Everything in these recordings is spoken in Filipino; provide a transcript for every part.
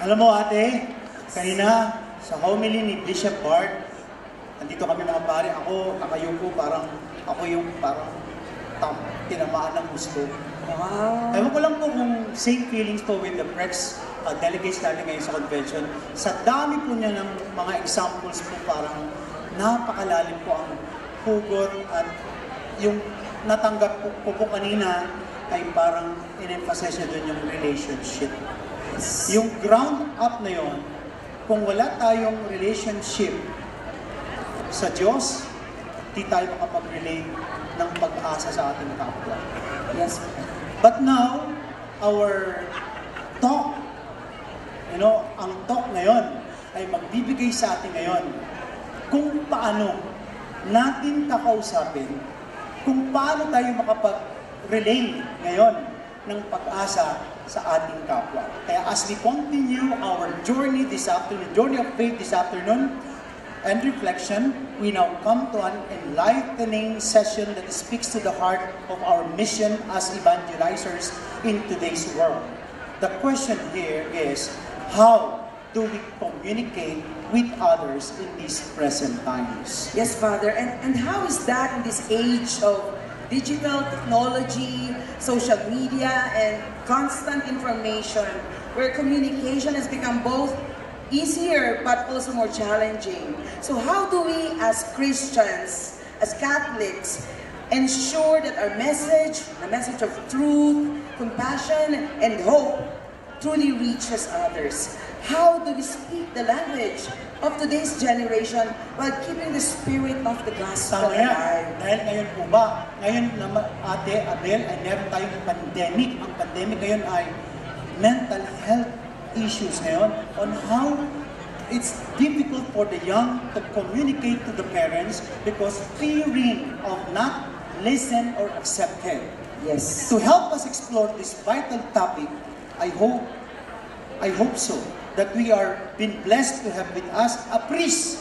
Alam mo ate, kanina sa homily ni Bishop Bart, nandito kami mga pare, kakayuko, ako yung tinamaan ng gusto. Wow. Ewan ko lang po kung same feelings po with the Prex delegates natin ngayon sa convention. Sa dami po niya ng mga examples po, parang napakalalim po ang hugot at yung natanggap ko po kanina ay parang in-emphasize niya doon yung relationship. Yung ground up na yon, kung wala tayong relationship sa Diyos, di tayo makapag-relate ng pag-asa sa ating kapwa. Yes. But now, our talk, ang talk ngayon ay magbibigay sa atin ngayon kung paano natin kakausapin, kung paano tayo makapag-relate ngayon ng pag-asa sa ating kapwa. Kaya as we continue our journey this afternoon, journey of faith this afternoon, and reflection, we now come to an enlightening session that speaks to the heart of our mission as evangelizers in today's world. The question here is, how do we communicate with others in these present times? Yes, Father. And how is that in this age of digital technology, social media, and constant information, where communication has become both easier but also more challenging? So how do we as Christians, as Catholics, ensure that our message, the message of truth, compassion, and hope truly reaches others? How do we speak the language of today's generation while keeping the spirit of the gospel alive? Dahil ngayon po ba, ngayon naman Ate Abel ay meron tayong pandemic. Ang pandemic ngayon ay mental health issues ngayon on how it's difficult for the young to communicate to the parents because fearing of not listen or accepted. Yes. To help us explore this vital topic, I hope so that we are being blessed to have with us a priest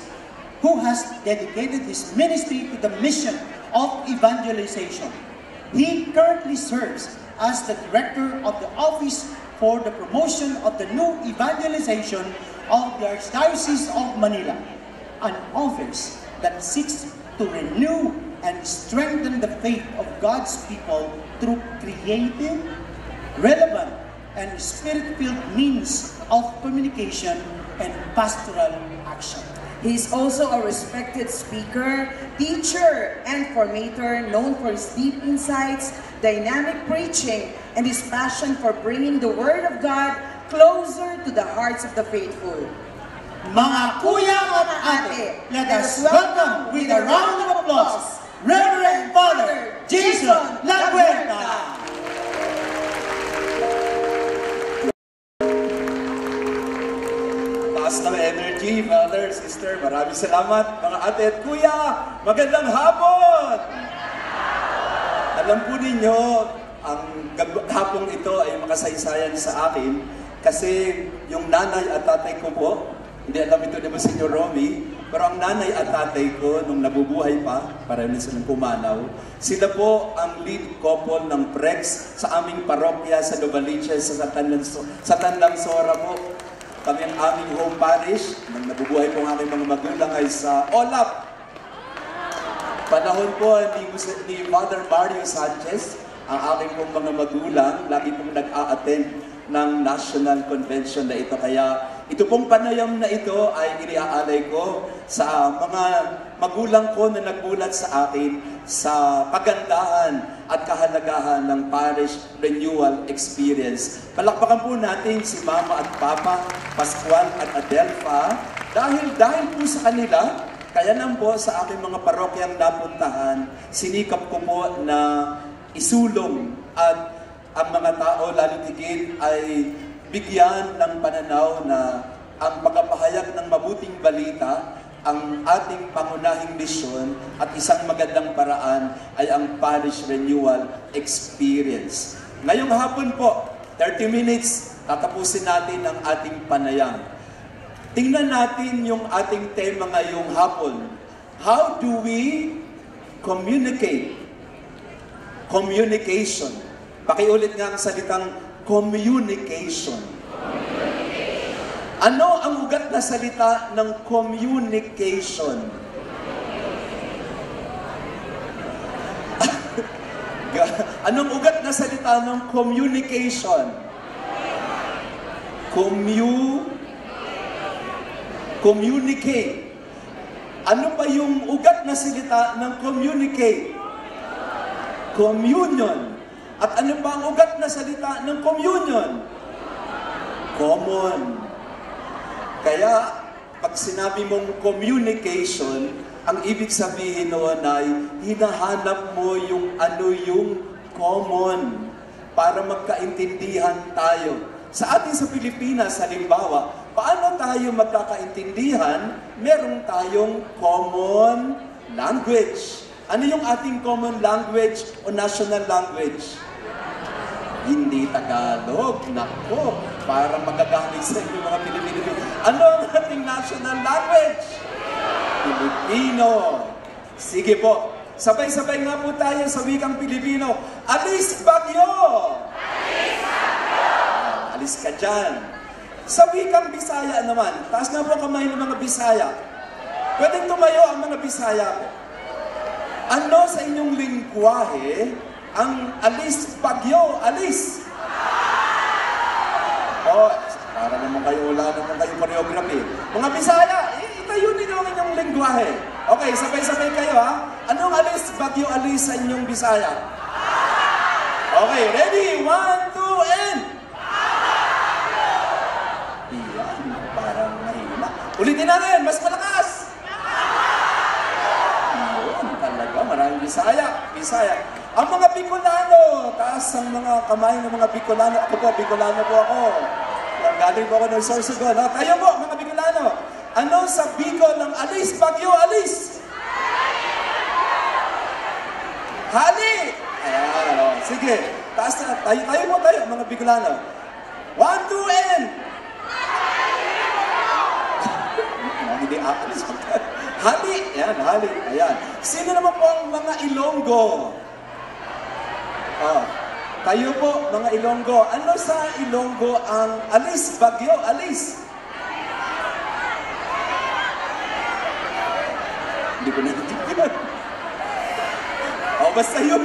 who has dedicated his ministry to the mission of evangelization. He currently serves as the director of the Office for the Promotion of the New Evangelization of the Archdiocese of Manila, an office that seeks to renew and strengthen the faith of God's people through creative, relevant, and spirit-filled means of communication and pastoral action. He is also a respected speaker, teacher, and formator known for his deep insights, dynamic preaching, and his passion for bringing the Word of God closer to the hearts of the faithful. Mga kuya at ate, let us welcome with a round of applause, Reverend Father Jason Laguerta. Taas ng energy, Father, Sister, maraming salamat. Mga ate at kuya, magandang hapon! Alam po ninyo, ang hapong ito ay makasaysayan sa akin kasi yung nanay at tatay ko po, hindi alam ito ni Monsignor Romy, pero ang nanay at tatay ko nung nabubuhay pa, para rin silang pumanaw, sila po ang lead couple ng Prex sa aming parokya sa Novaliches, sa Tanlangsora po. Kami ang aming home parish, nang nabubuhay po ang aking mga magulang ay sa Olap. Panahon po ni Father Mario Sanchez, ang aking pong mga magulang, lagi pong nag-a-attend ng National Convention na ito. Kaya ito pong panayam na ito ay iniaalay ko sa mga magulang ko na nagbulat sa akin sa kagandahan at kahalagahan ng parish renewal experience. Palakpakan po natin si Mama at Papa, Pascual at Adelfa, dahil po sa kanila, kaya nang po sa aking mga parokyang napuntahan, sinikap ko po na isulong at ang mga tao, lalo tigit, ay bigyan ng pananaw na ang pagpapahayag ng mabuting balita, ang ating pangunahing misyon at isang magandang paraan ay ang parish renewal experience. Ngayong hapon po, 30 minutes, tatapusin natin ang ating panayam. Tingnan natin yung ating tema ngayong hapon. How do we communicate? Communication. Pakiulit nga ang salitang communication. Ano ang ugat na salita ng communication? Anong ugat na salita ng communication? Communicate. Ano pa yung ugat na salita ng communicate? Communion. At ano pa ang ugat na salita ng communion? Common. Kaya, pag sinabi mong communication, ang ibig sabihin noon ay hinahanap mo yung ano yung common para magkaintindihan tayo. Sa atin sa Pilipinas, halimbawa, paano tayo magkakaintindihan? Meron tayong common language. Ano yung ating common language o national language? Hindi Tagalog. Nako, para magagaling sa inyo mga Pilipino. Ano ang ating national language? Pilipino. Sige po, sabay-sabay nga po tayo sa wikang Pilipino. Alis bagyo! Alis bagyo! Alis ka dyan. Sa wikang Bisaya naman, taas nga po kamay ng mga Bisaya. Pwedeng tumayo ang mga Bisaya po. Ano sa inyong lingwahe ang alis bagyo? Alis! Oh, para naman kayo, wala naman kayong choreography. Mga Bisaya, itayo ninyo ang inyong lingwahe. Okay, sabay-sabay kayo ha. Anong alis bagyo alis sa inyong Bisaya? Okay, ready? 1, 2, and... Iyan, parang mahina. Ulitin natin, mas malakas! Maraming Bisaya. Ang mga Bicolano, taas ang mga kamay ng mga Bicolano. Ako po, Bicolano po ako. Galing po ako ng Sorsogon. Tayo po, mga Bicolano. Ano sa Bicol ng alis, bagyo, alis? Hali! Ayan, sige. Taas na. Tayo po tayo, mga Bicolano. 1, 2, and... Hindi alis. Hali! Ayan, hali. Ayan. Sino naman po ang mga Ilonggo? Tayo po, mga Ilonggo. Ano sa Ilonggo ang alis, bagyo, alis? Hindi ko naintindihan. Basta yun.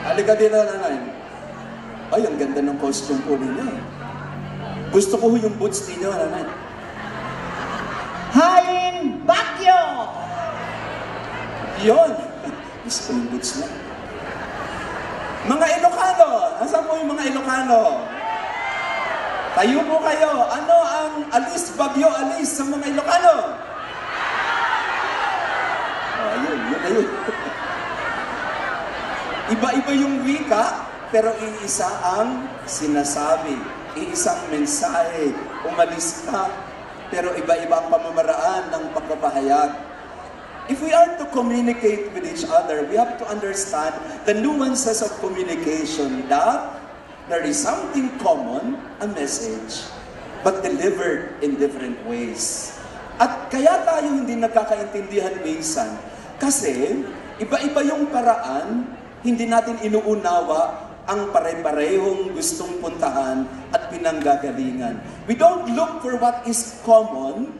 Halika din na, nanay. Ay, ang ganda ng costume po ninyo. Gusto ko yung boots ninyo, nanay. Halin bagyo! Yun. Gusto ko yung boots na. Mga Ilocano. Nasaan po yung mga Ilocano? Tayo po kayo. Ano ang alis, bagyo, alis sa mga Ilocano? Yun. Iba-iba yung wika, pero iisa ang sinasabi. Iisang mensahe. Umalis ka, pero iba-iba ang pamamaraan ng pagpapahayag. If we are to communicate with each other, we have to understand the nuances of communication, that there is something common, a message, but delivered in different ways. At kaya tayo hindi nagkakaintindihan minsan, kasi iba-iba yung paraan, hindi natin inuunawa ang pare-parehong gustong puntahan at pinanggagalingan. We don't look for what is common,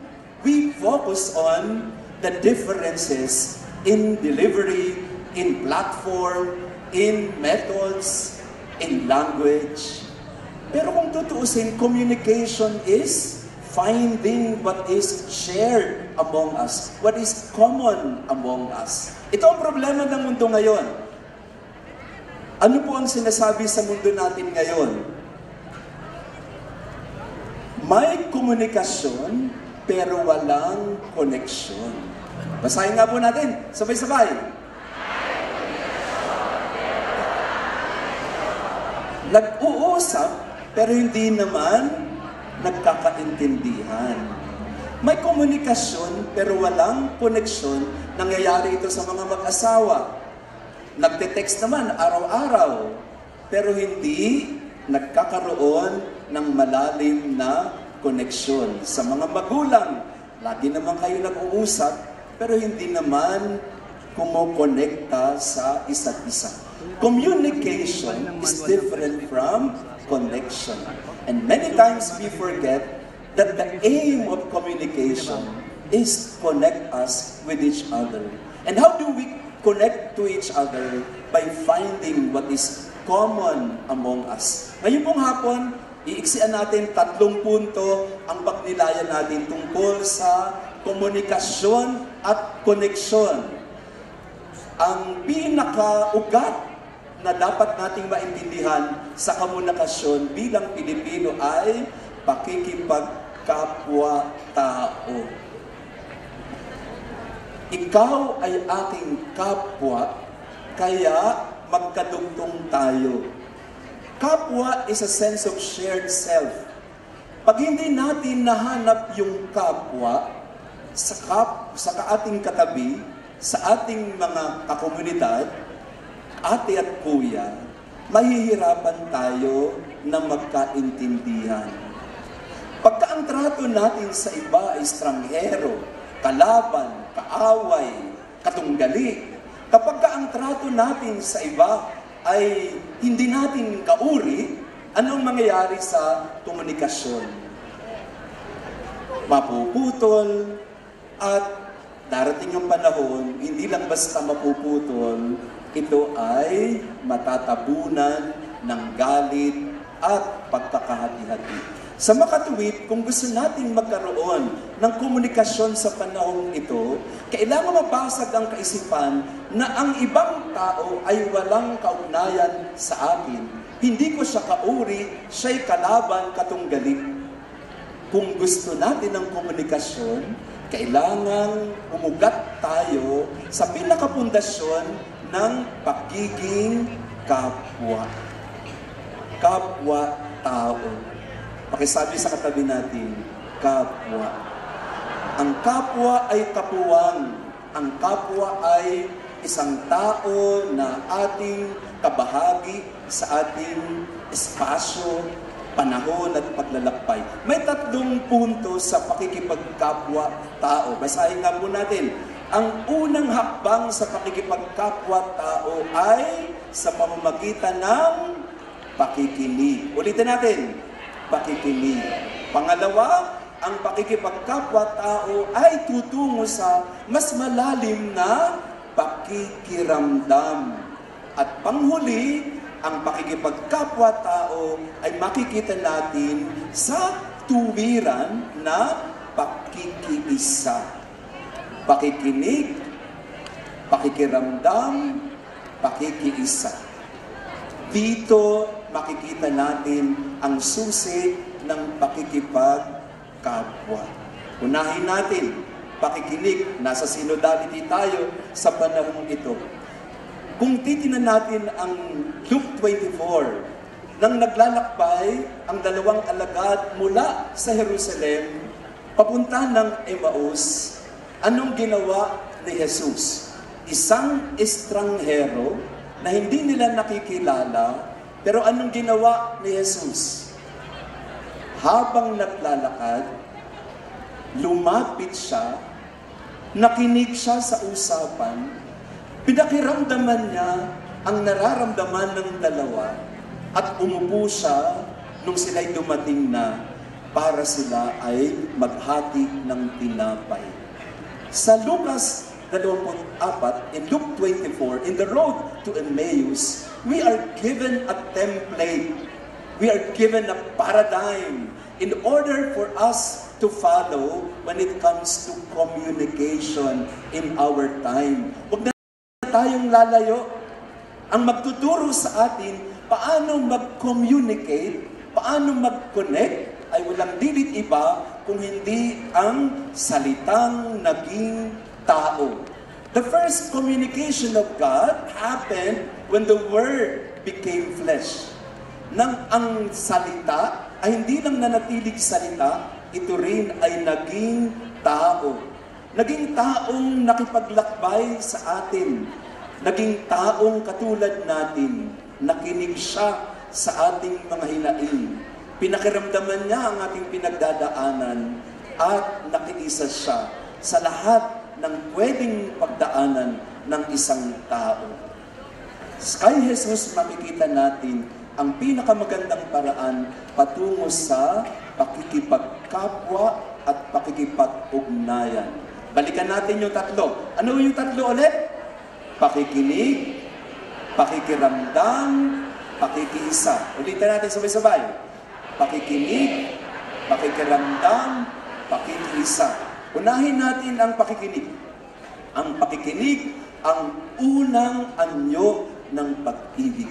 we focus on the differences in delivery, in platform, in methods, in language. Pero kung tutuusin, communication is finding what is shared among us, what is common among us. Ito ang problema ng mundo ngayon. Ano po ang sinasabi sa mundo natin ngayon? May komunikasyon, pero walang koneksyon. Basahin nga po natin, sabay-sabay. Nag-uusap, pero hindi naman nagkakaintindihan. May komunikasyon, pero walang koneksyon. Nangyayari ito sa mga mag-asawa. Nagte-text naman araw-araw, pero hindi nagkakaroon ng malalim na koneksyon. Sa mga magulang, lagi naman kayo nag-uusap, pero hindi naman kumokonekta sa isa't isa. Communication is different from connection. And many times we forget that the aim of communication is to connect us with each other. And how do we connect to each other? By finding what is common among us. Ngayon pong hapon, iiksian natin 3 punto ang pagnilayan natin tungkol sa komunikasyon at koneksyon. Ang pinakaugat na dapat nating maintindihan sa komunikasyon bilang Pilipino ay pakikipagkapwa-tao. Ikaw ay aking kapwa, kaya magkadugtong tayo. Kapwa is a sense of shared self. Pag hindi natin nahanap yung kapwa sa ating katabi, sa ating mga kakomunidad, ate at kuya, mahihirapan tayo na magkaintindihan. Pagka ang trato natin sa iba ay estranghero, kalaban, kaaway, katunggali, kapag ang trato natin sa iba ay hindi natin kauri, anong mangyayari sa komunikasyon? Mapuputol, at darating ang panahon, hindi lang basta mapuputol, ito ay matatabunan ng galit at pagkakahati-hati. Sa makatuwid, kung gusto nating magkaroon ng komunikasyon sa panahong ito, kailangan mabasag ang kaisipan na ang ibang tao ay walang kaugnayan sa akin. Hindi ko siya kauri, siya'y kalaban, katunggali. Kung gusto natin ng komunikasyon, kailangan umugat tayo sa pinakapundasyon ng pagiging kapwa. Kapwa-tao. Pakisabi sa katabi natin, kapwa. Ang kapwa ay kapuwang. Ang kapwa ay isang tao na ating kabahagi sa ating espasyo, panahon at paglalakbay. May 3 punto sa pakikipagkapwa-tao. Basahin nga po natin. Ang unang hakbang sa pakikipagkapwa-tao ay sa pamamagitan ng pakikinig. Ulitin natin, pakikinig. Pangalawa, ang pakikipagkapwa-tao ay tutungo sa mas malalim na pakikiramdam. At panghuli, ang pakikipagkapwa-tao ay makikita natin sa tuwiran na pakikiisa. Pakikinig, pakikiramdam, pakikiisa. Dito makikita natin ang susi ng pakikipagkapwa. Unahin natin, pakikinig. Nasa synodality tayo sa panahong ito. Kung titingnan natin ang Luke 24, nang naglalakbay ang 2 alagad mula sa Jerusalem, papunta ng Emmaus, anong ginawa ni Jesus? Isang estranghero na hindi nila nakikilala, pero anong ginawa ni Jesus? Habang naglalakad, lumapit siya, nakinig siya sa usapan, pinakiramdaman niya ang nararamdaman ng dalawa at umupo siya nung sila'y dumating na para sila ay maghati ng tinapay. Sa Lucas 24, in Luke 24, in the road to Emmaus, we are given a template. We are given a paradigm in order for us to follow when it comes to communication in our time. Huwag na tayong lalayo. Ang magtuturo sa atin paano mag-communicate, paano mag-connect, ay walang dilit iba kung hindi ang salitang naging tao. The first communication of God happened when the Word became flesh. Nang ang salita ay hindi lang nanatilig salita, ito rin ay naging tao. Naging taong nakipaglakbay sa atin. Naging taong katulad natin. Nakinig siya sa ating mga hinaing. Pinakiramdaman niya ang ating pinagdadaanan at nakiisa siya sa lahat ng pwedeng pagdaanan ng isang tao. Kay Jesus makikita natin ang pinakamagandang paraan patungo sa pakikipagkapwa at pakikipag-ugnayan. Balikan natin yung tatlo. Ano yung tatlo ulit? Pakikinig, pakikiramdam, pakikiisa. Ulitin natin sabay-sabay. Pakikinig, pakikiramdam, pakikiisa. Unahin natin ang pakikinig. Ang pakikinig ang unang anyo ng pag-ibig.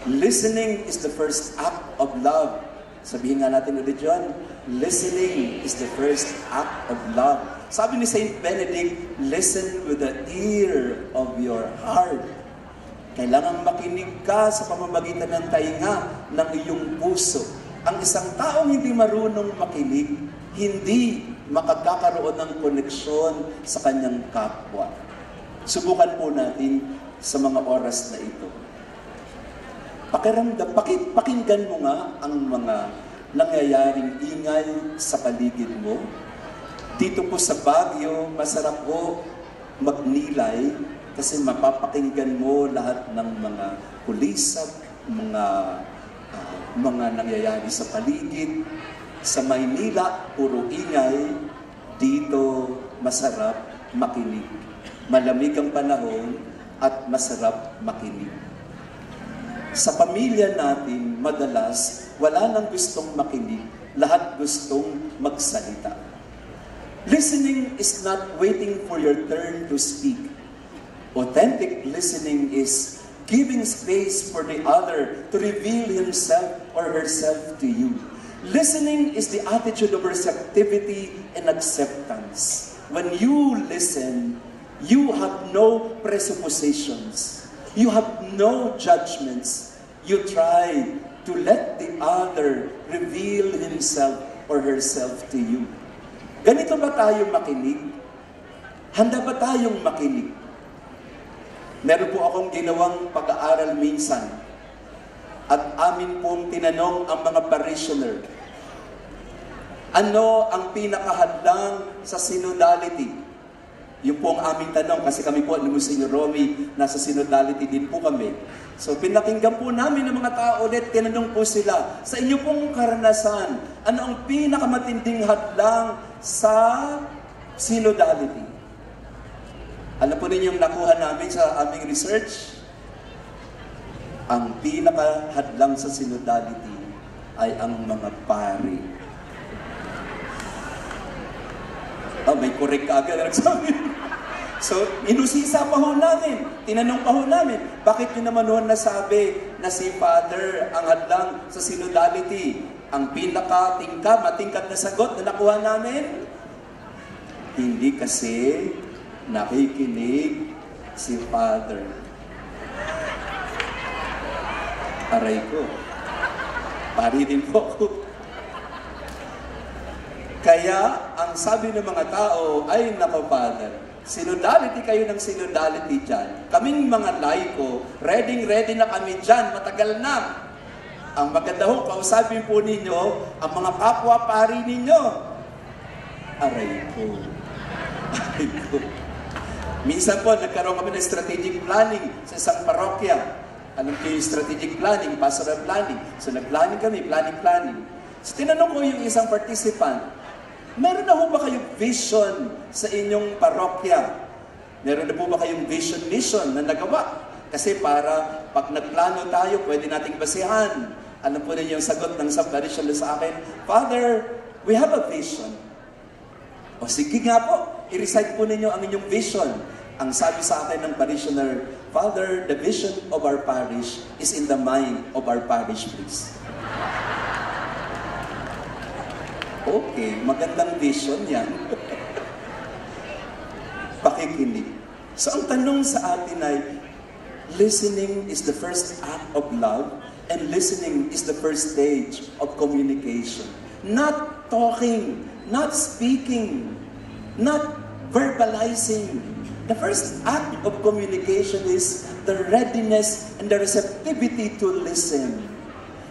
Listening is the first act of love. Sabihin nga natin ulit yun. Listening is the first act of love. Sabi ni Saint Benedict, listen with the ear of your heart. Kailangan makinig ka sa pamamagitan ng tainga ng iyong puso. Ang isang taong hindi marunong makinig, hindi makakakaroon ng koneksyon sa kanyang kapwa. Subukan po natin sa mga oras na ito. Pakiramdam, pakinggan mo nga ang mga nangyayaring ingay sa paligid mo. Dito po sa Baguio, masarap po magnilay kasi mapapakinggan mo lahat ng mga kulisap, mga nangyayari sa paligid. Sa Maynila, puro ingay. Dito, masarap makinig. Malamig ang panahon at masarap makinig. Sa pamilya natin, madalas, wala nang gustong makinig. Lahat gustong magsalita. Listening is not waiting for your turn to speak. Authentic listening is giving space for the other to reveal himself or herself to you. Listening is the attitude of receptivity and acceptance. When you listen, you have no presuppositions. You have no judgments. You try to let the other reveal himself or herself to you. Ganito ba tayo makinig? Handa ba tayong makinig? Meron po akong ginawang pag-aaral minsan. At amin pong tinanong ang mga parishioner, ano ang pinakahadlang sa synodality? Yung po ang aming tanong, kasi kami po, ni Monsignor Romy, nasa synodality din po kami. So pinakinggan po namin ng mga tao ulit, tinanong po sila, sa inyo pong karanasan, ano ang pinakamatinding hadlang sa synodality? Alam po ninyong nakuha namin sa aming research? Ang pinakahadlang sa synodality ay ang mga pari. May correct ka agad nagsabi. So, inusisa pa ho namin. Tinanong pa ho namin, bakit nyo naman ho nasabi na si Father ang hadlang sa synodality? Ang matingkad na sagot na nakuha namin? Hindi kasi nakikinig si Father. Aray ko. Pari din po ako. Kaya, ang sabi ng mga tao, ay nako Father, synodality kayo ng synodality dyan. Kaming mga laiko, ready na kami dyan, matagal na. Ang maganda ho, kausapin po ninyo, ang mga kapwa-pari ninyo. Aray ko. Aray ko. Minsan po, nagkaroon kami ng strategic planning sa isang parokya. Alam ko yung strategic planning, pastoral planning. So nag-planning kami, planning. So tinanong ko yung isang participant, meron na po ba kayong vision sa inyong parokya? Meron na po ba kayong vision mission na nagawa? Kasi para pag nagplano tayo, pwede nating basihan. Alam po ninyo yung sagot ng sub-parishioner sa akin, Father, we have a vision. O sige nga po, i-recite po ninyo ang inyong vision. Ang sabi sa akin ng parishioner, Father, the vision of our parish is in the mind of our parish priest. Okay, magandang vision yan. Pakikinig. So ang tanong sa atin ay, listening is the first act of love and listening is the first stage of communication. Not talking, not speaking, not verbalizing. The first act of communication is the readiness and the receptivity to listen.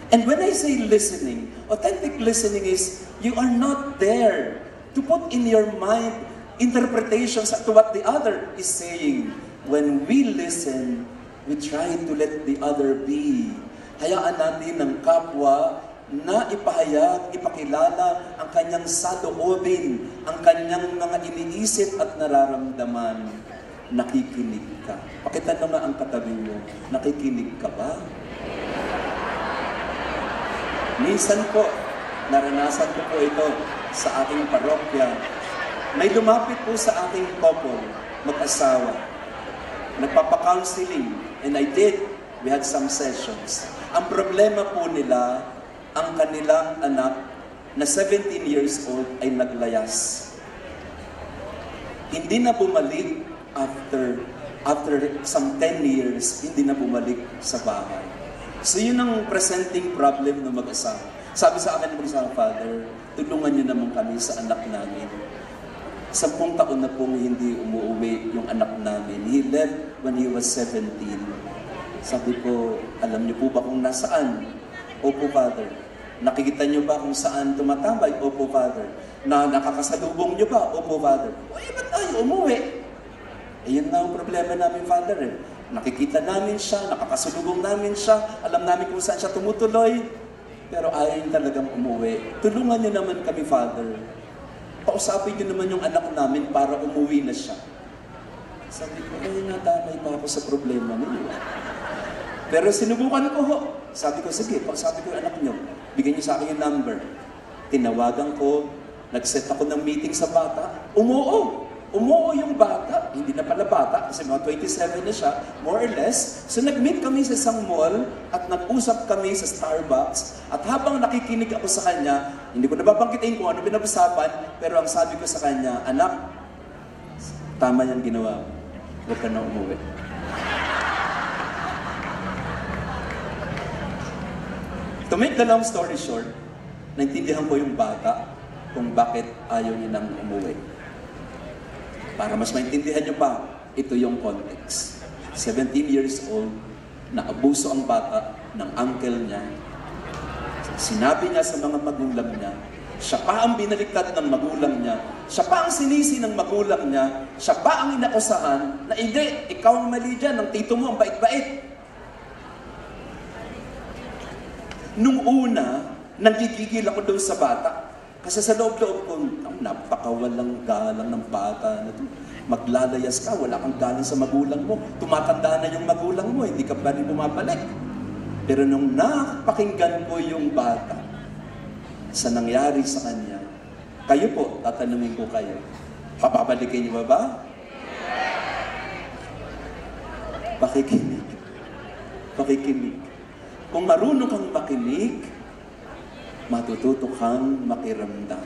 And when I say listening, authentic listening is you are not there to put in your mind interpretations to what the other is saying. When we listen, we try to let the other be. Hayaan natin ng kapwa na ipahayag, ipakilala ang kanyang saloobin, ang kanyang mga iniisip at nararamdaman. Nakikinig ka. Pakitanong nga ang katabi mo, nakikinig ka ba? Minsan po, naranasan ko po ito sa aking parokya. May lumapit po sa aking couple, mag-asawa. Nagpapa-counseling, and I did. We had some sessions. Ang problema po nila, ang kanilang anak na 17 years old ay naglayas. Hindi na bumalik after some 10 years, hindi na bumalik sa bahay. So yun ang presenting problem ng mag-asawa. Sabi sa akin ng mag-asawa, Father, tulungan niyo naman kami sa anak namin. 10 taon na pong hindi umuwi yung anak namin. He left when he was 17. Sabi ko, alam niyo po ba kung nasaan? Opo, Father. Nakikita niyo ba kung saan tumatambay? Opo, Father. Na nakakasalubong niyo ba? Opo, Father. Ba't tayo umuwi? Yun na ang problema namin, Father. Nakikita namin siya, nakakasalubong namin siya, alam namin kung saan siya tumutuloy, pero ayaw niya talagang umuwi. Tulungan niyo naman kami, Father. Pausapin niyo naman yung anak namin para umuwi na siya. Sabi ko, nadamay pa ako sa problema niyo. Pero sinubukan ko ho. Sabi ko, sige, pausapin ko yung anak niyo. Bigyan niyo sa akin yung number. Tinawagan ko, nag-set ako ng meeting sa bata. Umuo yung bata, hindi na pala bata, kasi mga 27 na siya, more or less. So nag-meet kami sa isang mall at nag-usap kami sa Starbucks. At habang nakikinig ako sa kanya, hindi ko nababanggitin kung ano pinag-usapan, pero ang sabi ko sa kanya, anak, tama yung ginawa mo. Huwag ka na umuwi. To make the long story short, naintindihan ko yung bata kung bakit ayaw niya nang umuwi. Para mas maintindihan nyo pa, ito yung context. 17 years old, naabuso ang bata ng uncle niya. Sinabi niya sa mga magulang niya, siya pa ang binaliktad ng magulang niya, siya pa ang sinisi ng magulang niya, siya pa ang inakusahan na hindi, ikaw ang mali dyan, ng tito mo ang bait-bait. Nung una, nanggigigil ako doon sa bata. Kasi sa loob-loob ko, napakawalang galang ng bata na to. Maglalayas ka, wala kang galang sa magulang mo. Tumatanda na yung magulang mo, hindi ka pa rin bumabalik. Pero nung napakinggan ko yung bata, sa nangyari sa kanya, kayo po, tatanungin ko kayo, papabalikin niyo ba? Pakikinig. Pakikinig. Kung marunong kang makinig, matututo kang makiramdam.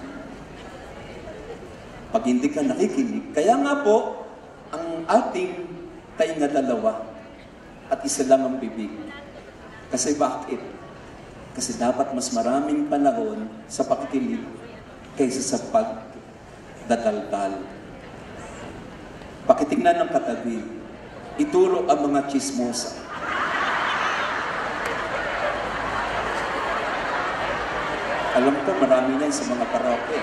Pag hindi ka nakikinig, kaya nga po, ang ating tainga dalawa at isa lang ang bibig. Kasi bakit? Kasi dapat mas maraming panahon sa pakikinig kaysa sa pagdadaldal. Pakitingnan ng katabi, ituro ang mga chismosa. Alam ko, marami yan sa mga parokya.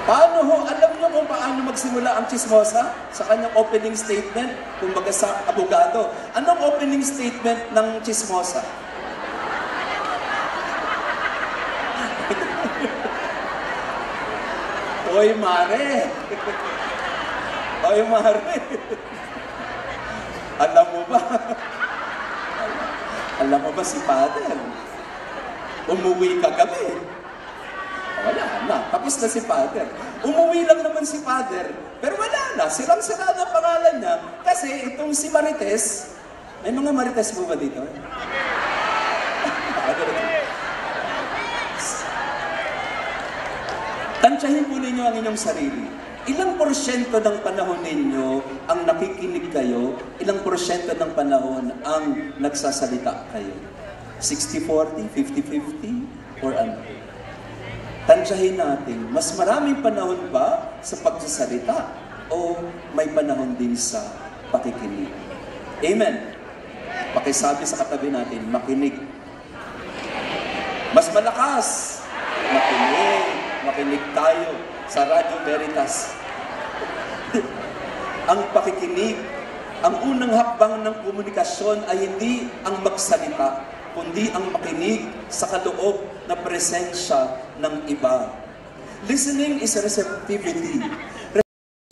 Paano ho? Alam niyo kung paano magsimula ang chismosa? Sa kanyang opening statement, kumbaga sa abogado. Anong opening statement ng chismosa? Oy, mare! Oy, mare! Alam mo ba? Alam mo ba si Father? Umuwi kagabi. Wala na. Tapos na si Father. Umuwi lang naman si Father. Pero wala na. Sirang-sira na pangalan niya. Kasi itong si Marites, may mga Marites mo ba dito? Tansyahin po ninyo ang inyong sarili. Ilang porsyento ng panahon ninyo ang nakikinig kayo, ilang porsyento ng panahon ang nagsasalita kayo? 60-40, 50-50, or ano? Tansyahin natin, mas maraming panahon ba sa pagsasalita o may panahon din sa pakikinig? Amen. Pakisabi sa katabi natin, makinig. Mas malakas, makinig. Makinig tayo sa Radyo Veritas. ang pakikinig. Ang unang hakbang ng komunikasyon ay hindi ang magsalita, kundi ang makinig sa kaloob na presensya ng iba. Listening is receptivity.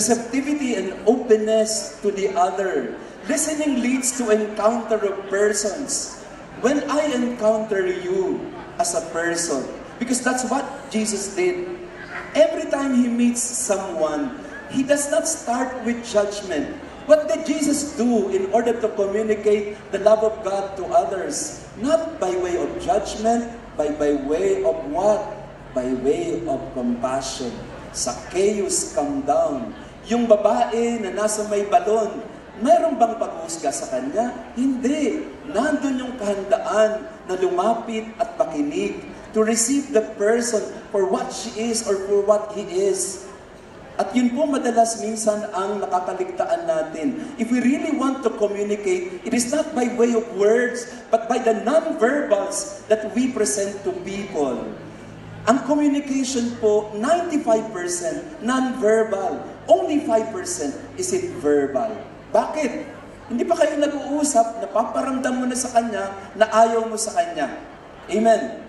Receptivity and openness to the other. Listening leads to encounter of persons. When I encounter you as a person, because that's what Jesus did. Every time He meets someone, He does not start with judgment. What did Jesus do in order to communicate the love of God to others? Not by way of judgment, but by way of what? By way of compassion. Zacchaeus, come down. Yung babae na nasa may balon, mayroon bang pag-usga sa kanya? Hindi. Nandun yung kahandaan na lumapit at pakinig to receive the person for what she is or for what he is. At yun po madalas minsan ang nakakaligtaan natin. If we really want to communicate, it is not by way of words, but by the non-verbals that we present to people. Ang communication po, 95% non-verbal. Only 5% is it verbal. Bakit? Hindi pa kayo nag-uusap, napaparamdam mo na sa kanya na ayaw mo sa kanya. Amen.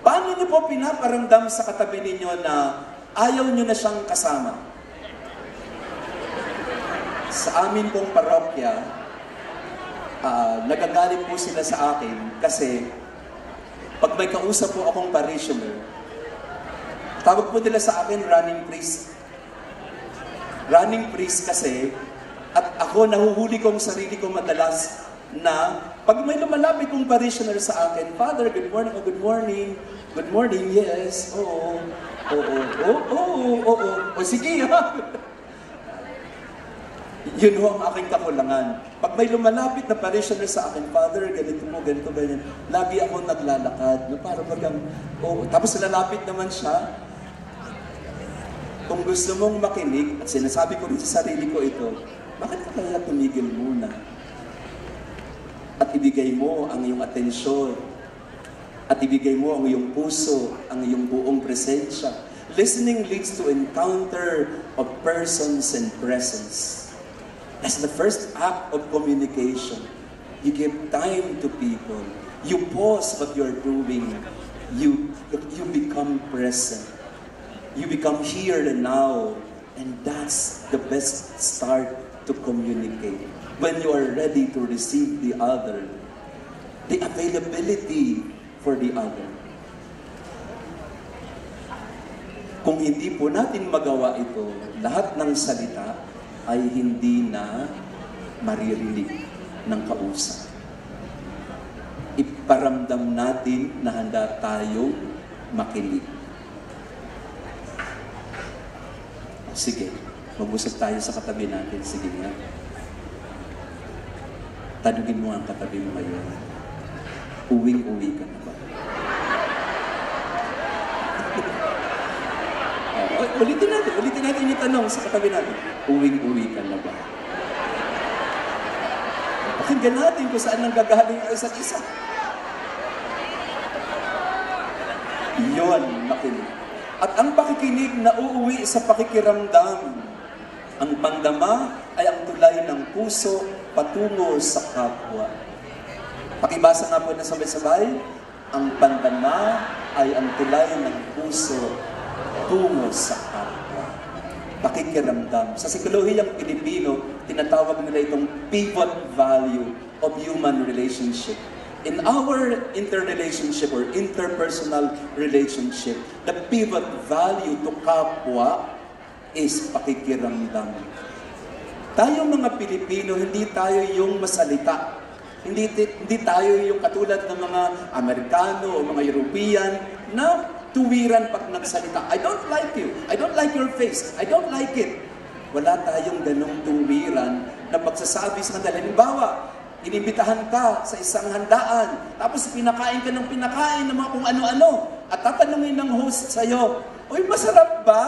Paano niyo po pinaparamdam sa katabi ninyo na ayaw nyo na siyang kasama? Sa amin pong parokya, nagagalit po sila sa akin kasi pag may kausap po akong parishioner, tawag po nila sa akin running priest. Running priest kasi, at ako nahuhuli kong sarili ko madalas na pag may lumalapit kong parishioner sa akin, Father, good morning, oh, good morning, good morning, yes, oo, oo, sige ha. Yun ho ang aking kakulangan. Pag may lumalapit na parishioner sa akin, Father, ganito mo, ganito, ganyan, lagi ako naglalakad, no, para bagang, tapos lalapit naman siya. Kung gusto mong makinig, at sinasabi ko rin sa sarili ko ito, bakit ka kaya tumigil muna? At ibigay mo ang iyong atensyon, at ibigay mo ang iyong puso, ang iyong buong presensya. Listening leads to encounter of persons and presence. That's the first act of communication. You give time to people. You pause what you're doing. You become present. You become here and now. And that's the best start to communicate. When you are ready to receive the other, the availability for the other. Kung hindi po natin magawa ito, lahat ng salita ay hindi na maririnig ng kausap. Iparamdam natin na handa tayong makinig. Sige, mag-usap tayo sa katabi natin. Sige nga. Tanungin mo ang katabi mo ngayon. Uwing-uwi ka na ba? Ulitin natin yung tanong sa katabi natin. Uwing-uwi ka na ba? Pakinggan natin kung saan nanggagaling ang isa't isa. Yun, makinig. At ang pakikinig na uuwi sa pakikiramdam. Ang pandama ay ang tulay ng puso patungo sa kapwa. Pakibasa nga po na sabay-sabay. Ang pandama ay ang tulay ng puso tungo sa kapwa. Pakikiramdam. Sa sikolohiyang Pilipino, tinatawag nila itong pivot value of human relationship. In our interrelationship or interpersonal relationship, the pivot value to kapwa is pakikiramdam. Tayong mga Pilipino, hindi tayo yung masalita. Hindi tayo yung katulad ng mga Amerikano o mga European na tuwiran pag nagsalita. I don't like you. I don't like your face. I don't like it. Wala tayong ganong tuwiran na pagsasabi sa kanila. Halimbawa, inimbitahan ka sa isang handaan, tapos pinakain ka ng pinakain ng mga kung ano-ano, at tatanungin ng host sa'yo, uy, masarap ba?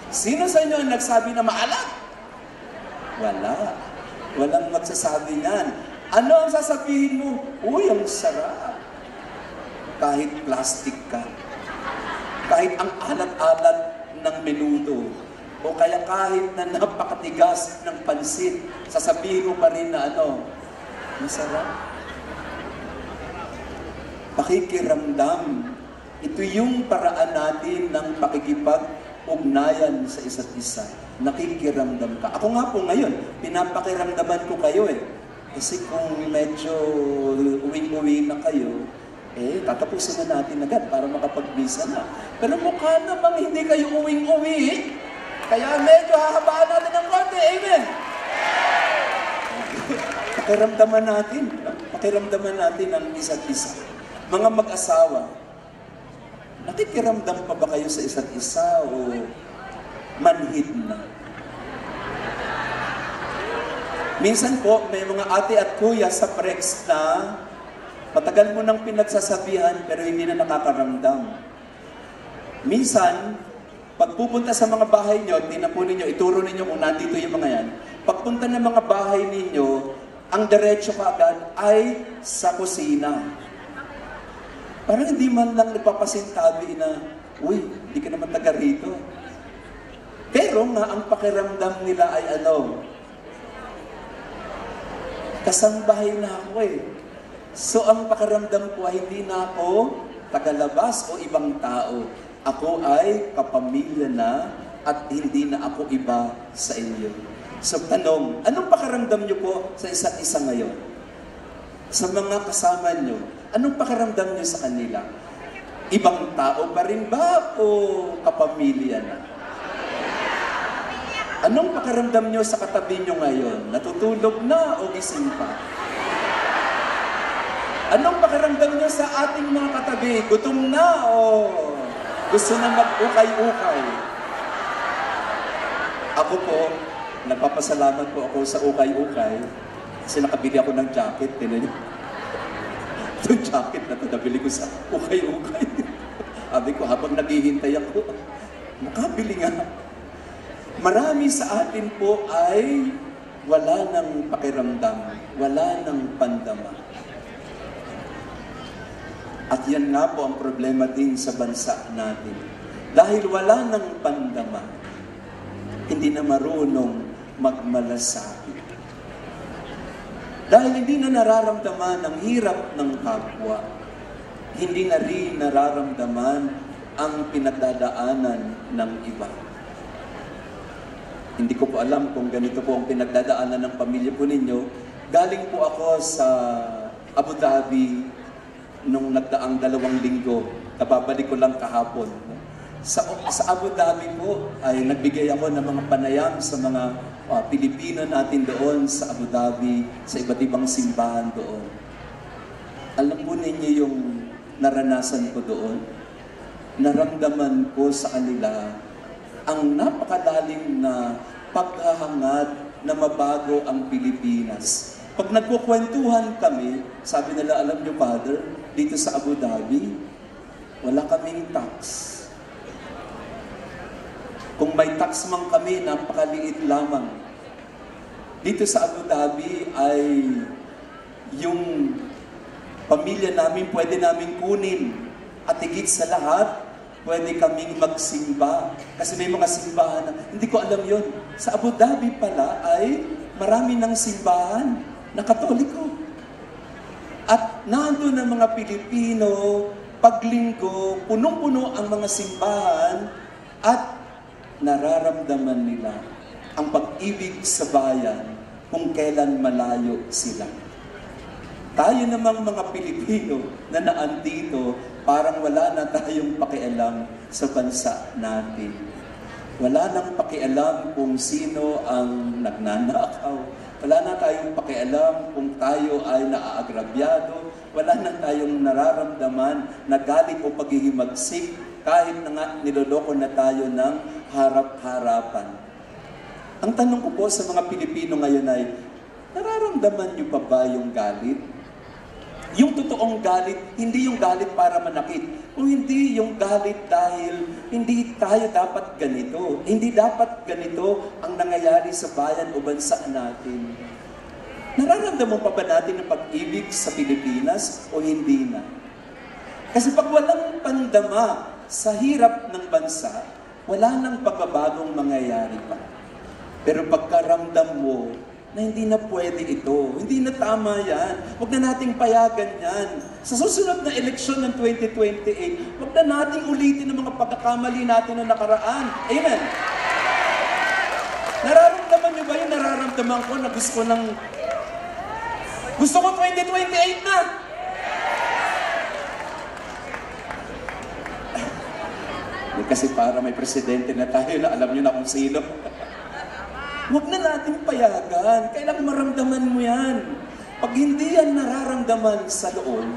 Sino sa inyo ang nagsabi na maalat? Wala. Walang magsasabi niyan. Ano ang sasabihin mo? Uy, ang sarap. Kahit plastic ka. Kahit ang alat-alat ng menudo. o kaya kahit na napakatigas ng pansit, sasabihin mo pa rin na masarap. Pakikiramdam. Ito yung paraan natin ng pakikipag-ugnayan sa isa't isa. Nakikiramdam ka. Ako nga po ngayon, pinapakiramdaman ko kayo Kasi kung medyo uwing-uwi na kayo, tatapusin na natin agad para makapag-visa na. Pero mukha namang hindi kayo uwing-uwi. Kaya medyo hahabaan natin ng konti. Amen! Pakiramdaman natin ang isa't isa. Mga mag-asawa, nakikiramdam pa ba kayo sa isa't isa o manhid na? Minsan po, may mga ate at kuya sa prex na matagal mo nang pinagsasabihan pero hindi na nakakaramdam. Minsan, pagpupunta sa mga bahay nyo, tinapunin nyo, ituro ninyo kung nandito yung mga yan. Pagpunta ng mga bahay ninyo, ang diretso kaagad ay sa kusina. Parang hindi man lang napapasintabi na, uy, hindi ka naman taga rito. Pero nga, ang pakiramdam nila ay kasambahay na ako So, ang pakiramdam ko ay hindi na ako tagalabas o ibang tao. Ako ay kapamilya na at hindi na ako iba sa inyo. So, tanong, anong pakiramdam nyo po sa isa't isa ngayon? Sa mga kasama nyo, anong pakiramdam nyo sa kanila? Ibang tao pa rin ba o kapamilya na? Anong pakiramdam nyo sa katabi nyo ngayon? Natutulog na o gising pa? Anong pakiramdam nyo sa ating mga katabi? Gutom na o gusto na mag-ukay-ukay? Ako po, nagpapasalamat po ako sa ukay-ukay kasi nakabili ako ng jacket. Tinan nyo. Itong jacket na ito, nabili ko sa ukay-ukay. Sabi ko, habang naghihintay ako, nakabili nga. Marami sa atin po ay wala ng pakiramdam, wala ng pandama. At yan nga po ang problema din sa bansa natin. Dahil wala ng pandama, hindi na marunong magmalasakit. Dahil hindi na nararamdaman ang hirap ng kapwa, hindi na rin nararamdaman ang pinagdadaanan ng iba. Hindi ko po alam kung ganito po ang pinagdadaanan ng pamilya po ninyo. Galing po ako sa Abu Dhabi nung nagdaang 2 linggo. Kababalik ko lang kahapon. Sa Abu Dhabi po ay nagbigay ako ng mga panayam sa mga Pilipino natin doon sa Abu Dhabi, sa iba't ibang simbahan doon. Alam po ninyo yung naranasan ko doon? Naramdaman ko sa kanila ang napakalalim na paghahangad na mabago ang Pilipinas. Pag nagkukwentuhan kami, sabi nila, alam nyo, Father, dito sa Abu Dhabi, wala kaming tax. Kung may tax man kami, napakaliit lamang. Dito sa Abu Dhabi ay yung pamilya namin pwede namin kunin. At higit sa lahat, pwede kaming magsimba. Kasi may mga simbahan na, hindi ko alam yon. Sa Abu Dhabi pala ay marami ng simbahan na Katoliko. At nandun ang mga Pilipino, paglinggo, punong-puno ang mga simbahan at nararamdaman nila ang pag-ibig sa bayan kung kailan malayo sila. Tayo namang mga Pilipino na naandito, parang wala na tayong pakialam sa bansa natin. Wala nang pakialam kung sino ang nagnanakaw. Wala na tayong pakialam kung tayo ay naaagrabyado. Wala na tayong nararamdaman na galit o paghihimagsik kahit na nga niloloko na tayo ng harap-harapan. Ang tanong ko po sa mga Pilipino ngayon ay, nararamdaman niyo pa ba yung galit? Yung totoong galit, hindi yung galit para manakit. Kung hindi yung galit dahil hindi tayo dapat ganito. Hindi dapat ganito ang nangyayari sa bayan o bansa natin. Nararamdaman pa ba natin ang pag-ibig sa Pilipinas o hindi na? Kasi pag walang pandama sa hirap ng bansa, wala nang pagbabagong mangyayari pa. Pero pagkaramdam mo na hindi na pwede ito, hindi na tama yan, huwag na nating payagan yan. Sa susunod na eleksyon ng 2028, huwag na nating ulitin ang mga pagkakamali natin na nakaraan. Amen? Nararamdaman niyo ba yung nararamdaman ko na gusto ko 2028 na? Kasi para may presidente na tayo na alam niyo na kung sino. Huwag na natin payagan. Kailangan maramdaman mo yan. Pag hindi yan nararamdaman sa loob,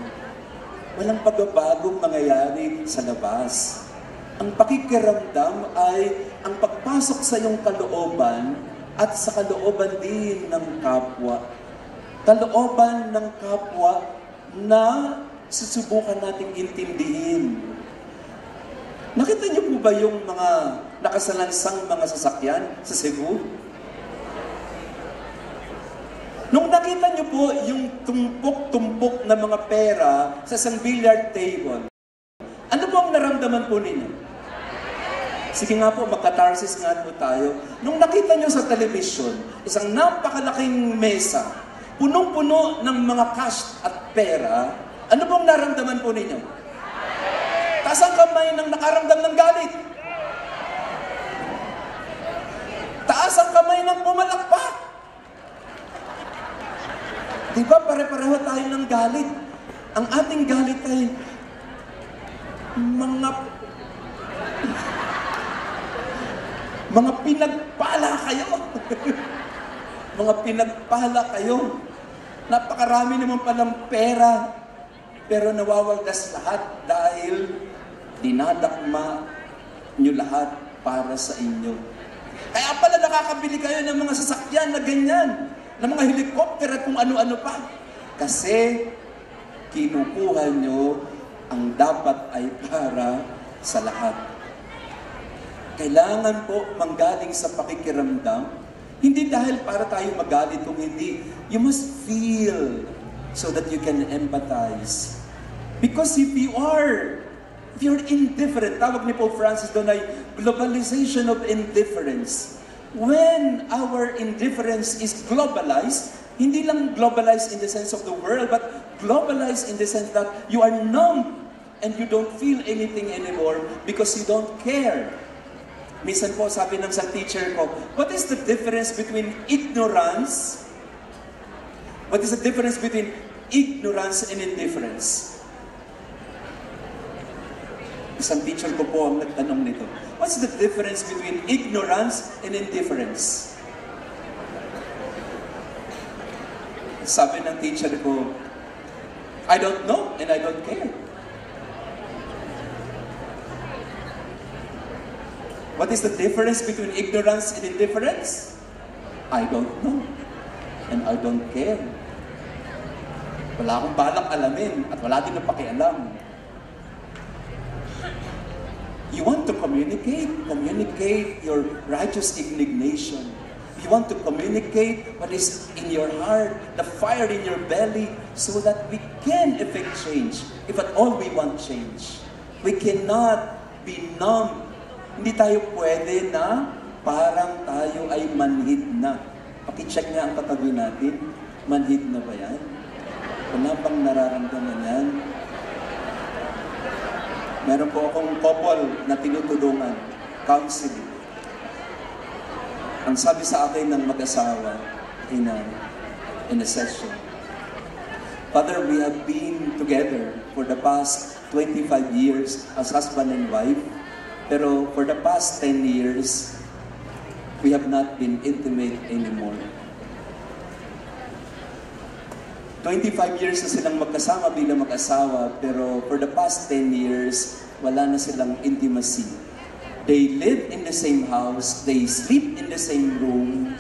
walang pagbabagong mangyayari sa labas. Ang pakikiramdam ay ang pagpasok sa iyong kalooban at sa kalooban din ng kapwa. Kalooban ng kapwa na susubukan nating intindihin. Nakita niyo po ba yung mga nakasalansang mga sasakyan sa Cebu? Nung nakita niyo po yung tumpok-tumpok na mga pera sa isang billiard table, ano po ang naramdaman po ninyo? Sige nga po, magkatarsis nga po tayo. Nung nakita niyo sa television, isang napakalaking mesa, punong-puno ng mga cash at pera, ano pong naramdaman po ninyo? Taas ang kamay ng nakaramdam ng galit. Taas ang kamay ng pumalakpak. Diba pare-pareho tayo ng galit? Ang ating galit ay mga pinagpala kayo. Mga pinagpala kayo. Napakarami naman palang pera. Pero nawawaldas lahat dahil dinadakma nyo lahat para sa inyo. Kaya pala nakakabili kayo ng mga sasakyan na ganyan, ng mga helicopter at kung ano-ano pa. Kasi kinukuha nyo ang dapat ay para sa lahat. Kailangan po manggaling sa pakikiramdam, hindi dahil para tayo magalit kung hindi. You must feel so that you can empathize. Because if you're indifferent, tawag ni Pope Francis doon ay globalization of indifference. When our indifference is globalized, hindi lang globalized in the sense of the world, but globalized in the sense that you are numb and you don't feel anything anymore because you don't care. Minsan po, sabi ng sa teacher ko, what is the difference between ignorance? What is the difference between ignorance and indifference? Isang teacher ko po ang nagtanong nito. What's the difference between ignorance and indifference? Sabi ng teacher ko, I don't know and I don't care. What is the difference between ignorance and indifference? I don't know and I don't care. Wala akong balak alamin at wala din na pakialam. You want to communicate your righteous indignation. You want to communicate what is in your heart, the fire in your belly, so that we can effect change. If at all we want change. We cannot be numb. Hindi tayo pwede na parang tayo ay manhid na. Pakicheck nga ang katabi natin. Manhid na ba yan? Wala bang nararamdaman yan? Meron po akong couple na tinutulungan, counseling. Ang sabi sa akin ng mag-asawa in a session, Father, we have been together for the past 25 years as husband and wife, pero for the past 10 years, we have not been intimate anymore. 25 years na silang magkasama bilang mag-asawa, pero for the past 10 years, wala na silang intimacy. They live in the same house, they sleep in the same room,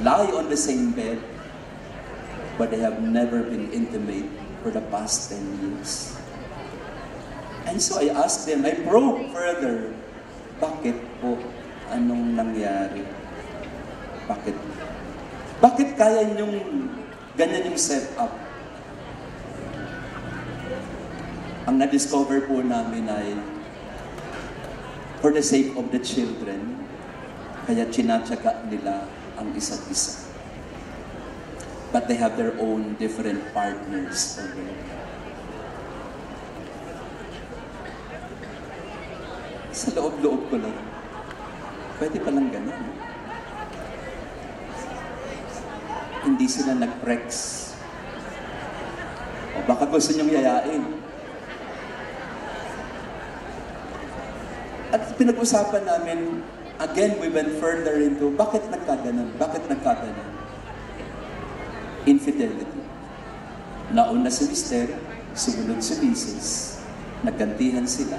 lie on the same bed, but they have never been intimate for the past 10 years. And so I asked them, I probe further, bakit po? Anong nangyari? Bakit? Bakit kaya niyong ganyan yung setup? Ang na-discover po namin ay for the sake of the children, kaya tinatyaga nila ang isa't isa. But they have their own different partners already. Sa loob-loob ko lang, pwede palang ganun. Hindi sila nag-prex. O baka gusto niyong yayain. At pinag-usapan namin, again, we went further into, bakit nagkaganon? Bakit nagkaganon? Infidelity. Nauna si Mister, sumunod si Mrs. Naggantihan sila.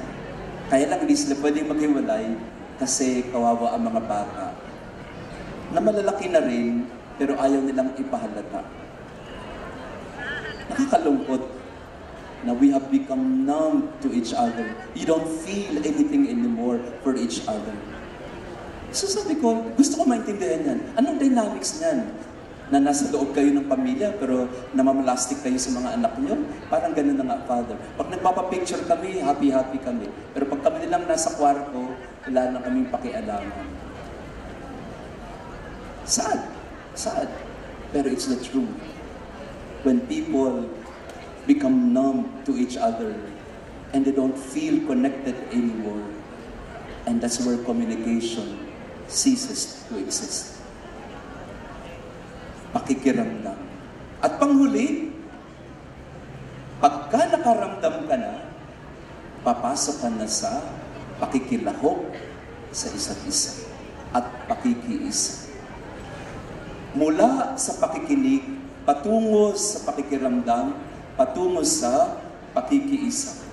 Kaya lang hindi sila pwedeng maghiwalay kasi kawawa ang mga bata. Na malalaki na rin, pero ayaw nilang ipahalata. Nakakalungkot na we have become numb to each other. You don't feel anything anymore for each other. So sabi ko, gusto ko maintindihan yan. Anong dynamics niyan? Na nasa loob kayo ng pamilya, pero namamalastik kayo sa mga anak nyo? Parang ganun na nga, Father. Pag nagpapapicture kami, happy-happy kami. Pero pag kami nilang nasa kwarto, wala na kaming pakialaman. Sad. Sad. Pero it's the truth. When people become numb to each other and they don't feel connected anymore, and that's where communication ceases to exist. Pakikiramdam. At panghuli, pagka nakaramdam ka na, papasok ka na sa pakikilahok sa isa't isa at pakikiisa. Mula sa pakikinig, patungo sa pakikiramdam, patungo sa pakikiisa.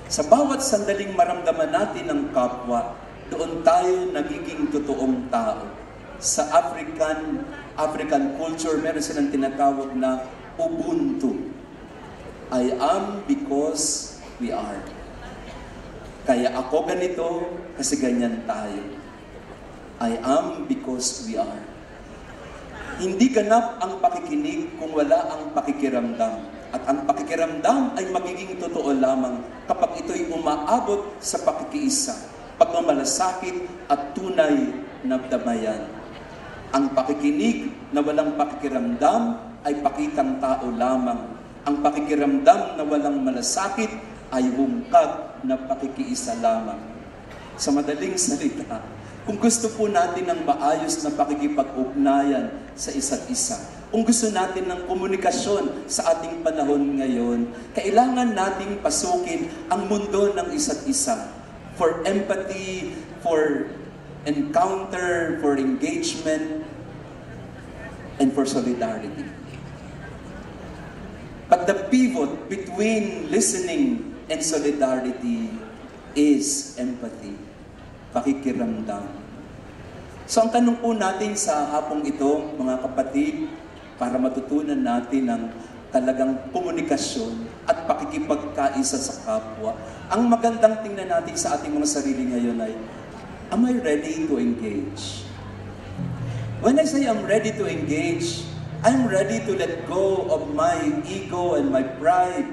Sa bawat sandaling maramdaman natin ang kapwa, doon tayo nagiging totoong tao. Sa African culture, meron silang tinatawag na Ubuntu. I am because we are. Kaya ako ganito kasi ganyan tayo. I am because we are. Hindi ganap ang pakikinig kung wala ang pakikiramdam. At ang pakikiramdam ay magiging totoo lamang kapag ito'y umaabot sa pakikiisa, pagmamalasakit at tunay na damayan. Ang pakikinig na walang pakikiramdam ay pakitang tao lamang. Ang pakikiramdam na walang malasakit ay hungkag na pakikiisa lamang. Sa madaling salita, kung gusto po natin ng maayos na pakikipag-ugnayan sa isa't isa, kung gusto natin ng komunikasyon sa ating panahon ngayon, kailangan nating pasukin ang mundo ng isa't isa for empathy, for encounter, for engagement, and for solidarity. But the pivot between listening and solidarity is empathy, pakikiramdam. So ang tanong po natin sa hapong ito, mga kapatid, para matutunan natin ang talagang komunikasyon at pakikipagkaisa sa kapwa, ang magandang tingnan natin sa ating mga sarili ngayon ay, am I ready to engage? When I say I'm ready to engage, I'm ready to let go of my ego and my pride,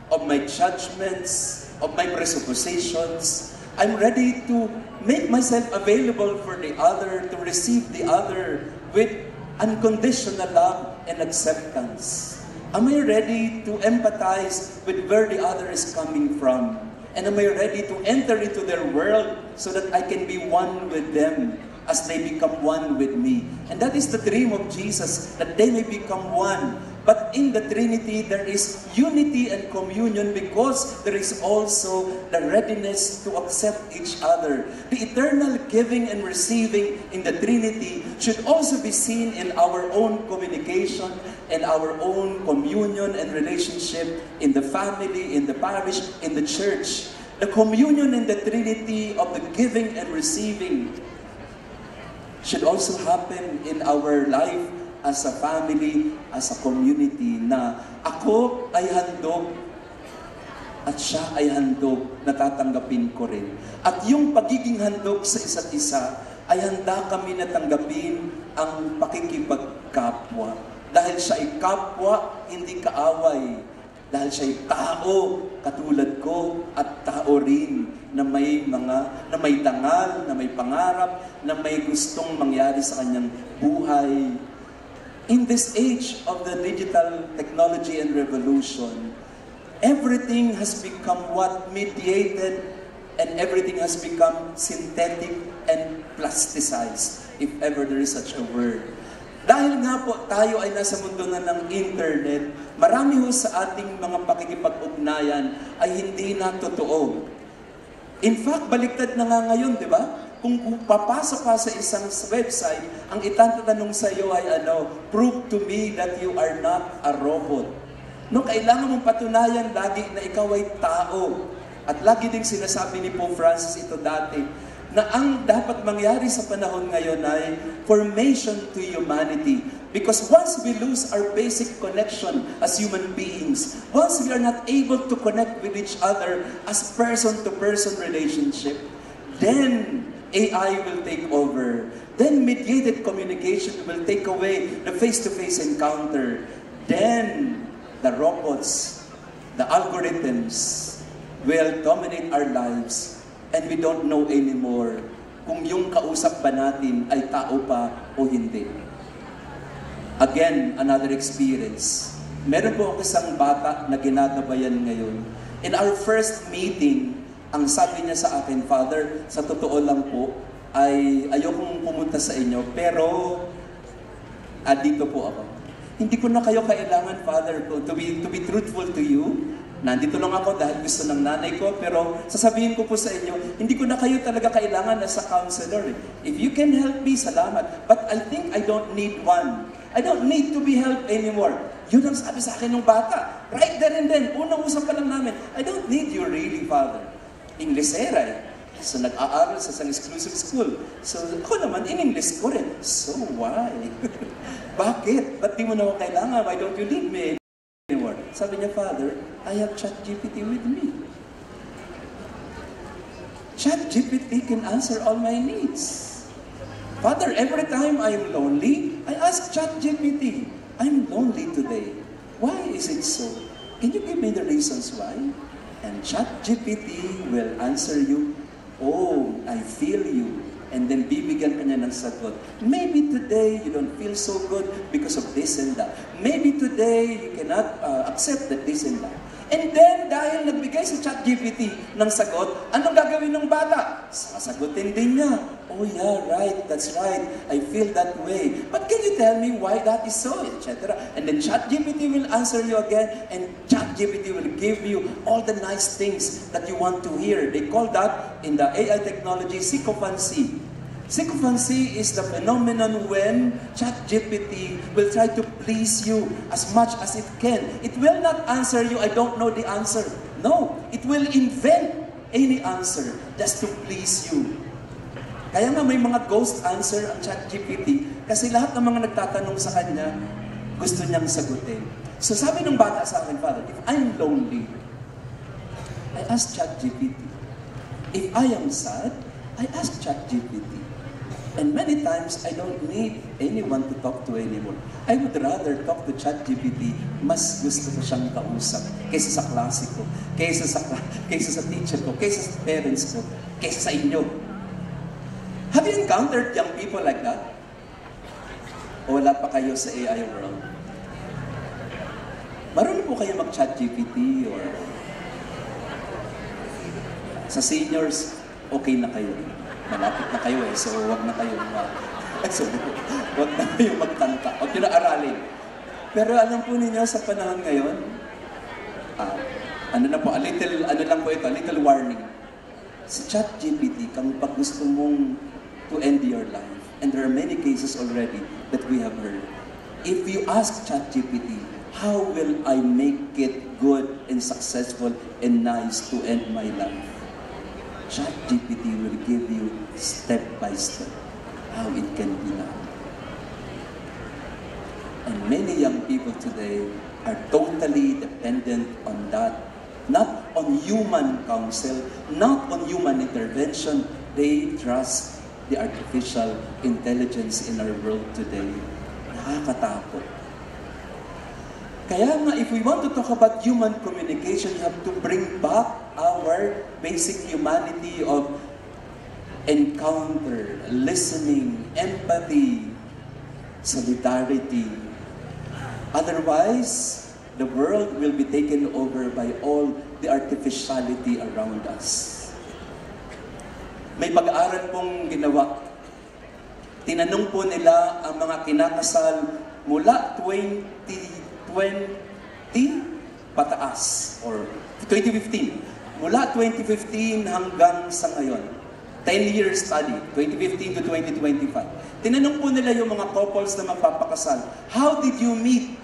of my judgments, of my presuppositions. I'm ready to make myself available for the other, to receive the other with unconditional love and acceptance. Am I ready to empathize with where the other is coming from? And am I ready to enter into their world so that I can be one with them as they become one with me? And that is the dream of Jesus, that they may become one. But in the Trinity, there is unity and communion because there is also the readiness to accept each other. The eternal giving and receiving in the Trinity should also be seen in our own communication and our own communion and relationship in the family, in the parish, in the church. The communion in the Trinity of the giving and receiving should also happen in our life as a family, as a community, na ako ay handog at siya ay handog, natatanggapin ko rin. At yung pagiging handog sa isa't isa, ay handa kami na tanggapin ang pakikipagkapwa. Dahil siya ay kapwa, hindi kaaway. dahil siya'y tao katulad ko at tao rin na may dangal, na may pangarap, na may gustong mangyari sa kanyang buhay. In this age of the digital technology and revolution, everything has become what mediated and everything has become synthetic and plasticized, if ever there is such a word. Dahil nga po tayo ay nasa mundo na ng internet, marami ho sa ating mga pakikipag-ugnayan ay hindi na totoo. In fact, baliktad na nga ngayon, di ba? Kung papasok ka sa isang website, ang itatanong sa iyo ay prove to me that you are not a robot. No, kailangan mong patunayan lagi na ikaw ay tao. At lagi ding sinasabi ni Pope Francis ito dati, na ang dapat mangyari sa panahon ngayon ay formation to humanity. Because once we lose our basic connection as human beings, once we are not able to connect with each other as person-to-person relationship, then AI will take over. Then mediated communication will take away the face-to-face encounter. Then the robots, the algorithms will dominate our lives. And we don't know anymore kung yung kausap ba natin ay tao pa o hindi. Again, another experience. Meron po ako isang bata na ginagabayan ngayon. In our first meeting, ang sabi niya sa akin, Father, sa totoo lang po, ay ayokong pumunta sa inyo, pero dito po ako. Hindi ko na kayo kailangan, Father, to be truthful to you. Nandito lang ako dahil gusto ng nanay ko, pero sasabihin ko po sa inyo, hindi ko na kayo talaga kailangan as a counselor. If you can help me, salamat. But I think I don't need one. I don't need to be helped anymore. Yun ang sabi sa akin ng bata. Right there and then, unang usap pa lang namin, I don't need you really, Father. Inglesera eh. So nag-aaral sa isang exclusive school. So ako naman, in English ko rin. So why? Bakit? Ba't di mo na ako kailangan? Why don't you need me anymore? Sabi niya, Father, I have ChatGPT with me. ChatGPT can answer all my needs. Father, every time I'm lonely, I ask ChatGPT, I'm lonely today. Why is it so? Can you give me the reasons why? And ChatGPT will answer you, oh, I feel you. And then bibigyan ka niya ng sagot. Maybe today you don't feel so good because of this and that. Maybe today you cannot accept that this and that. And then, dahil nagbigay si ChatGPT ng sagot, anong gagawin ng bata? Sasagutin din niya. Oh yeah, right, that's right. I feel that way. But can you tell me why that is so, etc. And then ChatGPT will answer you again, and ChatGPT will give you all the nice things that you want to hear. They call that, in the AI technology, sycophancy. Sycophancy is the phenomenon when ChatGPT will try to please you as much as it can. It will not answer you, I don't know the answer. No, it will invent any answer just to please you. Kaya nga may mga ghost answer ang ChatGPT kasi lahat ng mga nagtatanong sa kanya, gusto niyang sagutin. So sabi ng bata sa akin, Father, if I'm lonely, I ask ChatGPT. If I am sad, I ask ChatGPT. And many times, I don't need anyone to talk to anymore. I would rather talk to ChatGPT, mas gusto ko siyang kausap kaysa sa klase ko, kaysa sa teacher ko, kaysa sa parents ko, kaysa sa inyo. Have you encountered young people like that? O wala pa kayo sa AI world? Marunong po kayo mag-ChatGPT or sa seniors, okay na kayo. Malapit na kayo so wag na kayo wag na kayo magtanta. Wag nyo na aralin. Pero alam po ninyo sa panahon ngayon, a little warning. Sa ChatGPT, kung pag gusto mong to end your life, and there are many cases already that we have heard. If you ask ChatGPT, how will I make it good and successful and nice to end my life? ChatGPT will give you step by step how it can be done. And many young people today are totally dependent on that. Not on human counsel, not on human intervention. They trust the artificial intelligence in our world today. Nakakatakot. Kaya nga, if we want to talk about human communication, you have to bring back our basic humanity of encounter, listening, empathy, solidarity. Otherwise, the world will be taken over by all the artificiality around us. May pag-aaral pong ginawa. Tinanong po nila ang mga kinakasal mula 2020 pataas or 2015. Mula 2015 hanggang sa ngayon. 10-year study, 2015 to 2025. Tinanong po nila yung mga couples na magpapakasal, how did you meet?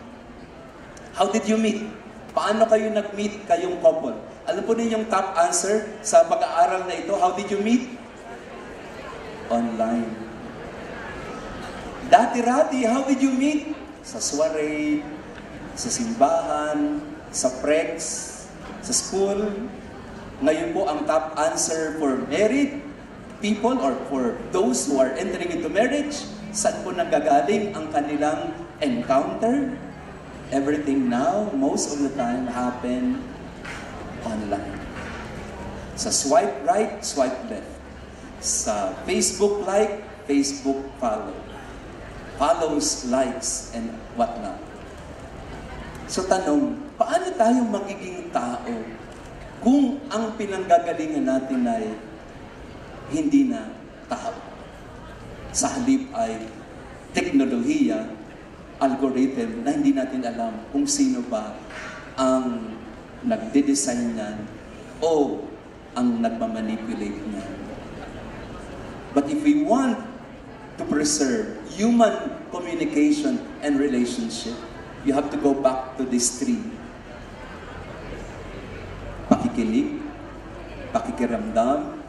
How did you meet? Paano kayo nag-meet kayong couple? Alam po niyo yung top answer sa pag-aaral na ito? How did you meet? Online. Dati-rati, how did you meet? Sa soiree, sa simbahan, sa prex, sa school. Ngayon po ang top answer for married people or for those who are entering into marriage, saan po nanggagaling ang kanilang encounter? Everything now, most of the time, happen online. Sa swipe right, swipe left. Sa Facebook like, Facebook follow. Follows, likes, and whatnot. So tanong, paano tayo magiging tao kung ang pinanggagalingan natin ay hindi na tao? Sa halip ay teknolohiya, algorithm na hindi natin alam kung sino ba ang nagde-design niyan o ang nagmamanipulate niyan. But if we want to preserve human communication and relationship, you have to go back to these three. Pakikinig, pakikiramdam,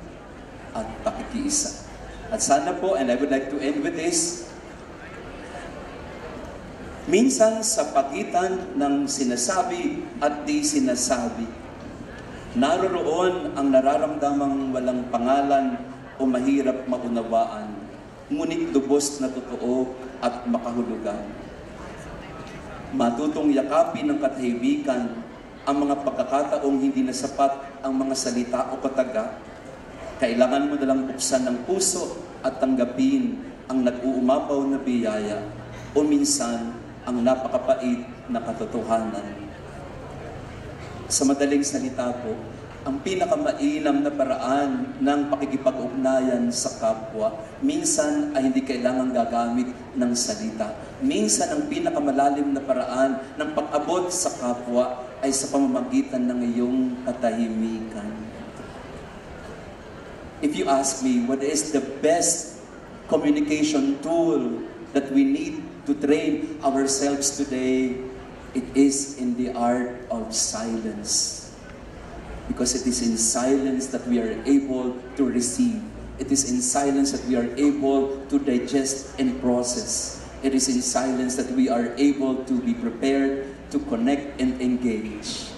at pakikiisa. At sana po, and I would like to end with this, minsan sa pagitan ng sinasabi at di sinasabi, naroroon ang nararamdamang walang pangalan o mahirap maunawaan, ngunit lubos na totoo at makahulugan. Matutong yakapin ng katahimikan ang mga pagkakataong hindi na sapat ang mga salita o kataga. Kailangan mo nalang buksan ng puso at tanggapin ang nag-uumapaw na biyaya o minsan ang napakapait na katotohanan. Sa madaling salita po, ang pinakamainam na paraan ng pakikipag-ugnayan sa kapwa, minsan ay hindi kailangang gagamit ng salita. Minsan ang pinakamalalim na paraan ng pag-abot sa kapwa ay sa pamamagitan ng iyong katahimikan. If you ask me, what is the best communication tool that we need to train ourselves today? It is in the art of silence. Because it is in silence that we are able to receive. It is in silence that we are able to digest and process. It is in silence that we are able to be prepared to connect and engage.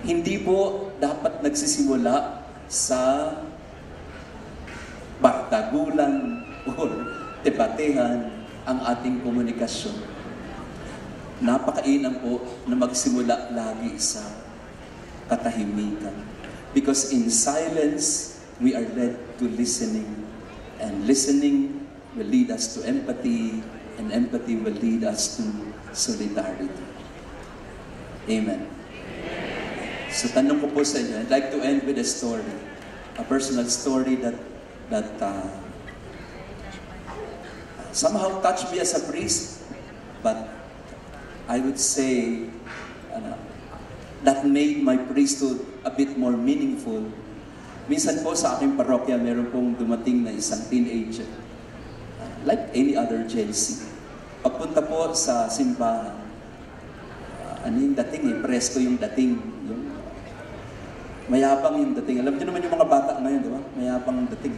Hindi po dapat nagsisimula sa bardagulan o debatehan ang ating komunikasyon. Napakainam po na magsimula lagi sa katahimikan. Because in silence, we are led to listening. And listening will lead us to empathy, and empathy will lead us to solidarity. Amen. So tanong ko po sa inyo, I'd like to end with a story. A personal story that somehow touched me as a priest, but I would say that made my priesthood a bit more meaningful. Minsan po sa aking parokya, meron pong dumating na isang teenager, like any other Gen Z. Pagpunta po sa simbahan, ano yung dating presko yung dating. Yung, mayabang yung dating. Alam niyo naman yung mga bata ngayon, di ba? Mayabang yung dating.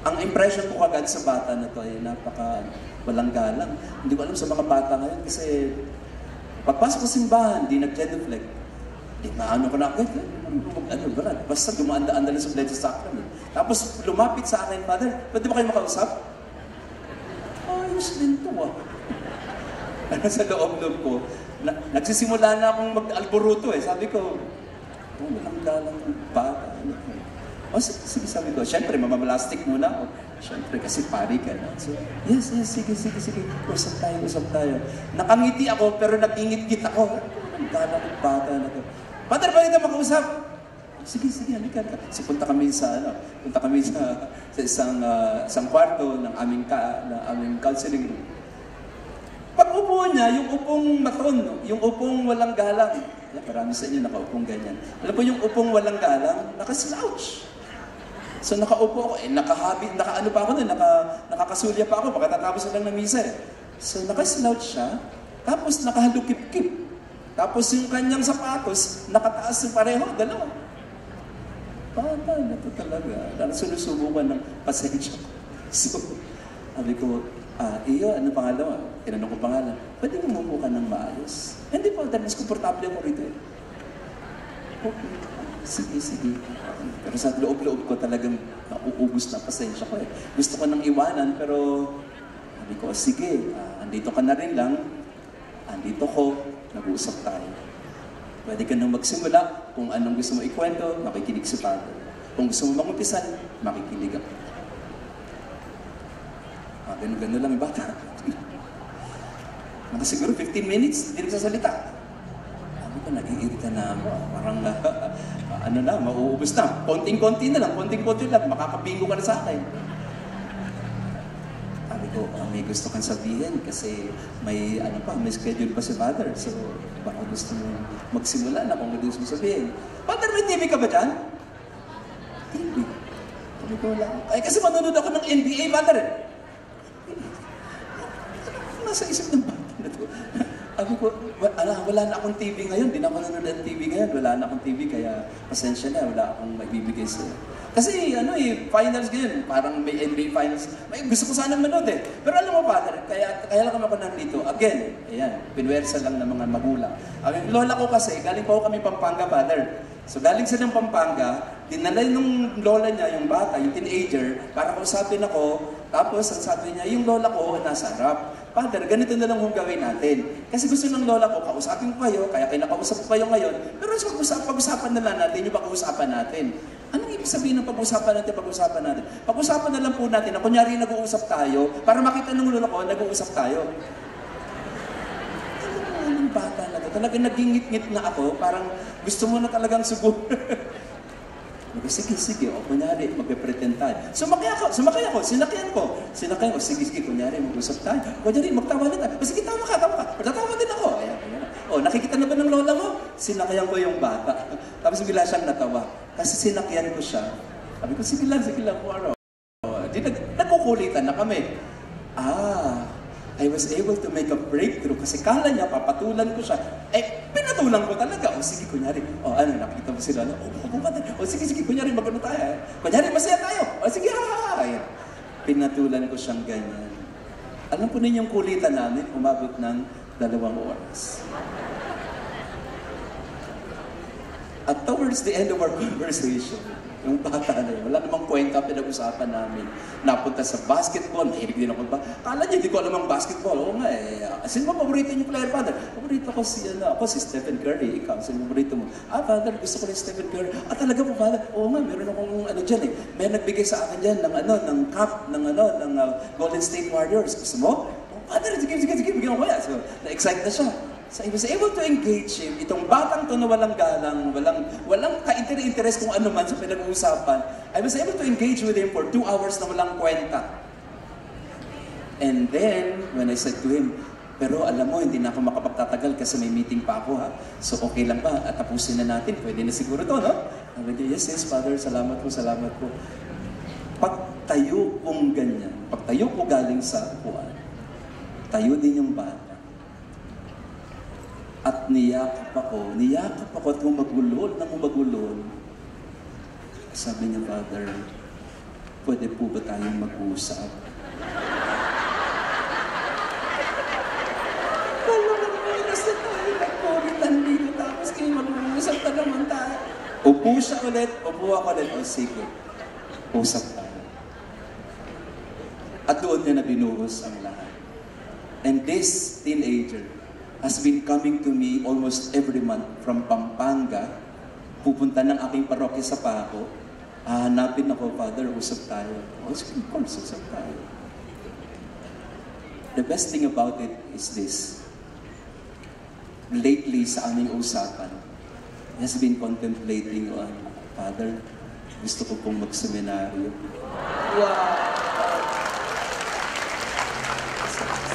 Ang impression ko kagad sa bata na to ay napaka walang galang. Hindi ko alam sa mga bata ngayon kasi pagpasok sa simbahan, di nag-genuflect. Di maano ko na ako, basta dumaan-daan na lang sa Blessed Sacrament. Tapos lumapit sa akin, Father, pwede ba kayo makausap? Ayos din to sa loob-loob ko, nagsisimula na akong mag-alboruto eh. Sabi ko, walang galang bata. O sige, sabi ko, syempre, mamalastik muna ako. Syempre, kasi pari ka na. So, yes, sige. Usap tayo. Nakangiti ako, pero nag-ingit-git ako. Walang galang bata na to. Pater, ba ito makausap? Sige, halika. So, punta kami sa isang kwarto ng aming counseling room. Pag upo niya, yung upong maton, yung upong walang galang. Marami sa inyo nakaupong ganyan. Alam po yung upong walang galang, nakaslouch. So nakaupo ako, nakaano pa ako nakakasulya pa ako, pagkatapos lang ng misa eh. So nakaslouch siya, tapos nakahalukip-kip. Tapos yung kanyang sapatos, nakataas yung pareho, dalawa. Bata na ito talaga. Sinusubukan ng pasensya ko. So, sabi ko, iyo, ano pangalawa? Tinanong ko pangalan, pwede mo umupo ka ng maayos? Hindi po, dahil mas komportable ako rito eh. Okay. Sige. Pero sa loob-loob ko talagang nauubos na pasensya ko eh. Gusto ko nang iwanan, pero sabi ko, sige, andito ka na rin lang. Andito ko, nag-uusap tayo. Pwede ka nang magsimula kung anong gusto mo ikwento, makikinig si Father. Kung gusto mo mag-umpisan, makikinig ako. Ganun-ganun lang yung bata. Mga siguro 15 minutes, hindi nagsasalita. Sabi ko, nag-iirita na ako. Parang, mauubos na. Konting-konti na lang, makakabingo ka na sa akin. Sabi ko, may gusto kang sabihin kasi may schedule pa si Father. So, baka gusto mo magsimula na kung gusto mo sabihin. Father, may TV ka ba dyan? TV. Sabi ko, wala. Ay, kasi manonood ako ng NBA, Father. Nasa isip ng bata na ito. Sabi ko, wala na akong TV ngayon. Di na ako nanonood ng TV ngayon. Wala na akong TV, kaya pasensya na. Wala akong magbibigay sa'yo. Kasi finals ngayon. Parang may NBA finals. Gusto ko sana manood eh. Pero alam mo, Father, kaya lang ako nandito. Again, ayan, pinwersa lang ng mga magulang. Ang lola ko kasi, galing pa ako kami Pampanga, Father. So galing sa ng Pampanga, dinala nung lola niya, yung bata, yung teenager, para kausapin ako. Tapos ang sabi niya, yung lola ko nasa harap. Father, ganito na lang kung gawin natin. Kasi gusto ng lola ko, kausapin ko kayo, kaya kinakausap ko kayo ngayon. Pero pag-usapan na lang natin yung pag-uusapan natin. Anong ibig sabihin ng pag-usapan natin? Pag-usapan na lang po natin na kunyari nag-uusap tayo, para makita ng lola ko, nag-uusap tayo. Anong bata na to? Talagang nagingit-ngit na ako, parang gusto mo na talagang subukan. Sige, o kunyari, magpe-pretend tayo. Sumakay ako, sinakyan ko. Sige, kunyari, mag-usap tayo. Kunyari, magtawa na tayo. Sige, tawa ka. Matatawa din ako. Ayan. O, nakikita na ba ng lola mo? Sinakyan ko yung bata. Tapos bigla siyang natawa. Kasi sinakyan ko siya. Sabi ko, sige lang, Waro. Nagkukulitan na kami. I was able to make a breakthrough kasi kala niya, papatulan ko siya. Pinatulan ko talaga. O sige, kunyari, nakita mo sila. Sige, kunyari, magano tayo. Kunyari, masaya tayo. O sige, Ayan. Pinatulan ko siyang ganyan. Alam po ninyong kulitan namin, umabot ng 2 oras. At towards the end of our conversation, yung bata na yun, wala namang kwenta pinag-usapan namin. Napunta sa basketball, mahilig din ako ba? Kala niya, di ko alam ang basketball. Oo nga eh. Sino ba paborito niyo player, Father? Paborito ko si Stephen Curry. Ikaw, sino paborito mo? Father, gusto ko rin Stephen Curry. Talaga po, Father? Oo nga, meron akong dyan eh. May nagbigay sa akin dyan ng cup, ng Golden State Warriors. Gusto mo? Father, sige, bigyan ko yan. So, na-excite na siya. So I was able to engage him, itong batang to na walang galang, walang ka-interest kung ano man sa pinag-uusapan. I was able to engage with him for 2 hours na walang kwenta. And then, when I said to him, pero alam mo, hindi na ako makapagtatagal kasi may meeting pa ako ha. So okay lang ba? At tapusin na natin. Pwede na siguro to, no? Sabi niya, yes, Father, salamat po. Pagtayo kong ganyan, pagtayo ko galing sa upuan, tayo din yung bata. At niyakap ako at humagulol. Sabi niya, Father, pwede po ba tayong mag-usap? Dalawang oras na tayo nagpuritan dito, tapos kayo mag-uusap na naman tayo. Upo siya ulit, upo ako ulit. O sige, usap tayo. At doon niya na binuhos ang lahat. And this teenager has been coming to me almost every month from Pampanga. Pupunta ng aking parokya sa Paco. Hahanapin ako, Father, usap tayo. Oh, of course, usap tayo. The best thing about it is this. Lately, sa aming usapan, he has been contemplating on, Father, gusto ko pong magseminaryo. Wow!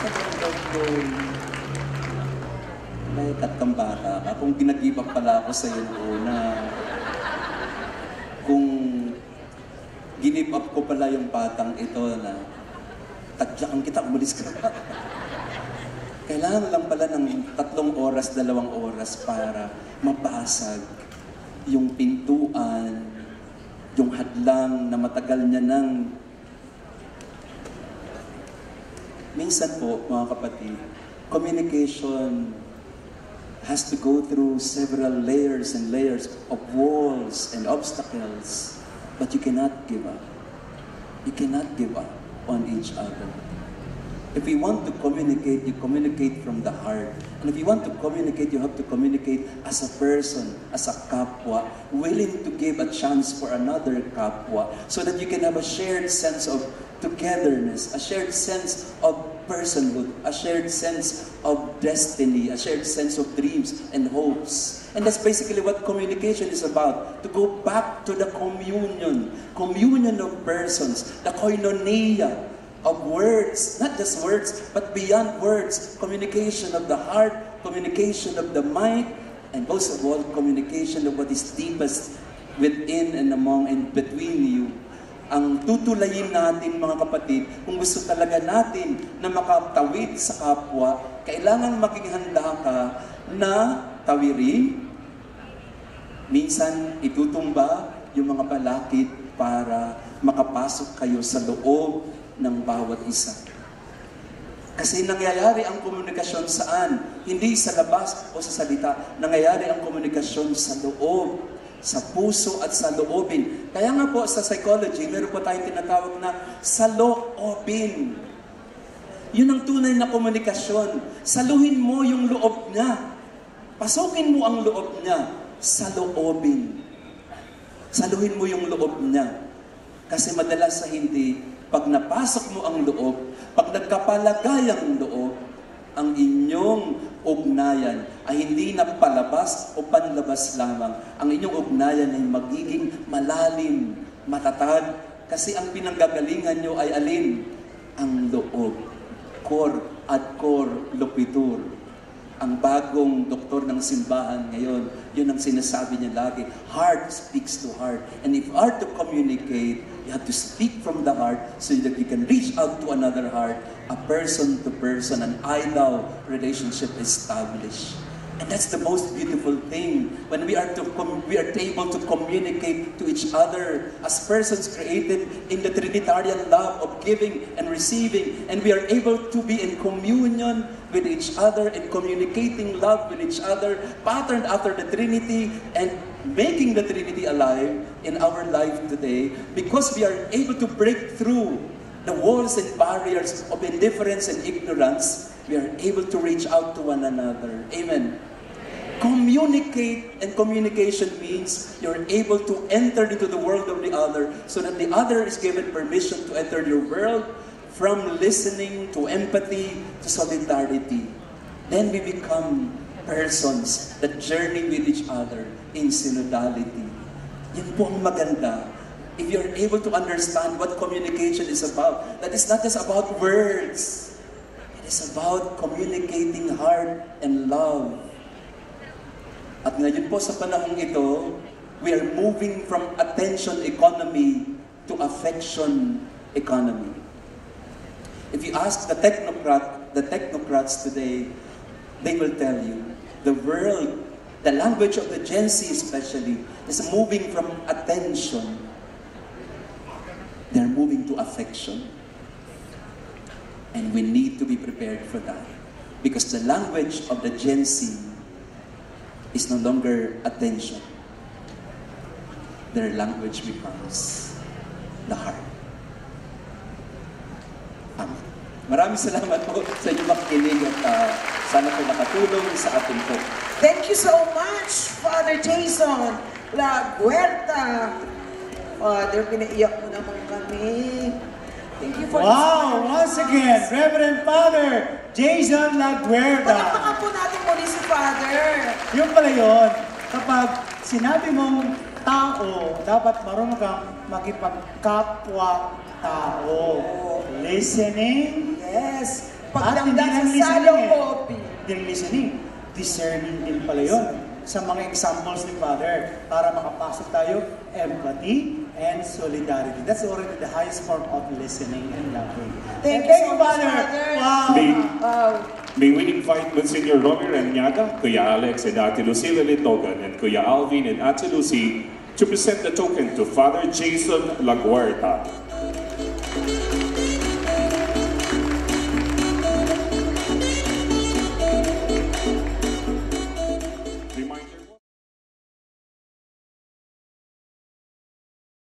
Sa gandang ko, may tatlong bata ka. Kung ginag-give up pala ako sa iyo una, kung ginip up ko pala yung batang ito na tagyakan kita, umalis ka na. Kailangan lang pala ng 3 oras, 2 oras para mabasag yung pintuan, yung hadlang na matagal niya nang... Minsan po, mga kapatid, communication has to go through several layers and layers of walls and obstacles, but you cannot give up. You cannot give up on each other. If you want to communicate, you communicate from the heart. And if you want to communicate, you have to communicate as a person, as a kapwa, willing to give a chance for another kapwa, so that you can have a shared sense of togetherness, a shared sense of personhood, a shared sense of destiny, a shared sense of dreams and hopes. And that's basically what communication is about. To go back to the communion of persons, the koinonia of words, not just words, but beyond words, communication of the heart, communication of the mind, and most of all, communication of what is deepest within and among and between you. Ang tutulayin natin, mga kapatid, kung gusto talaga natin na makatawid sa kapwa, kailangan maging handa ka na tawirin, minsan itutumba yung mga balakid para makapasok kayo sa loob ng bawat isa. Kasi nangyayari ang komunikasyon saan? Hindi sa labas o sa salita. Nangyayari ang komunikasyon sa loob, sa puso at sa loobin. Kaya nga po sa psychology, meron po tayong tinatawag na saloobin. Yun ang tunay na komunikasyon. Saluhin mo yung loob niya. Pasukin mo ang loob niya sa loobin. Saluhin mo yung loob niya. Kasi madalas sa hindi, pag napasok mo ang loob, pag nagkapalagay ang loob, ang inyong ugnayan ay hindi na palabas o panlabas lamang. Ang inyong ugnayan ay magiging malalim, matatag, kasi ang pinanggagalingan nyo ay alin? Ang loob. Cor ad cor loquitur. Ang bagong doktor ng simbahan ngayon, yun ang sinasabi niya lagi, heart speaks to heart. And if heart to communicate, you have to speak from the heart so that you can reach out to another heart, a person to person, an ideal relationship established. And that's the most beautiful thing when we are able to communicate to each other as persons created in the Trinitarian love of giving and receiving, and we are able to be in communion with each other and communicating love with each other, patterned after the Trinity and making the Trinity alive in our life today, because we are able to break through the walls and barriers of indifference and ignorance. We are able to reach out to one another. Amen. Communicate, and communication means you're able to enter into the world of the other so that the other is given permission to enter your world, from listening to empathy to solidarity. Then we become persons that journey with each other in synodality. Yan po ang maganda. If you're able to understand what communication is about, that is not just about words. It is about communicating heart and love. At ngayon po sa panahong ito, we are moving from attention economy to affection economy. If you ask the technocrats today, they will tell you, the world, the language of the Gen Z especially, is moving from attention. They're moving to affection. And we need to be prepared for that. Because the language of the Gen Z is no longer attention. Their language becomes the heart. Amen. Maraming salamat po sa inyong makikinig at sana po nakatulong sa atin po. Thank you so much, Father Jason La Huerta. Father, pinaiyak mo naman kami. Thank you for Wow! Once again, Reverend Father Jason La Huerta. Palakpakan po natin muli si Father. Yung pala yun, kapag sinabi mong tao, dapat marunong kang makipagkapwa-tao. Listening. Yes. At hindi Pagdamdam lang sa listening salong eh. copy. Hindi lang listening. Discerning din pala yun sa mga examples ni Father para makapasok tayo empathy and solidarity. That's already the highest form of listening and loving. Thank And you so much, Father. Wow! May we invite Monsignor Romer Aniaga, Kuya Alex and Ate Lucila Litogan, and Kuya Alvin and Ate Lucy to present the token to Father Jason La Huerta.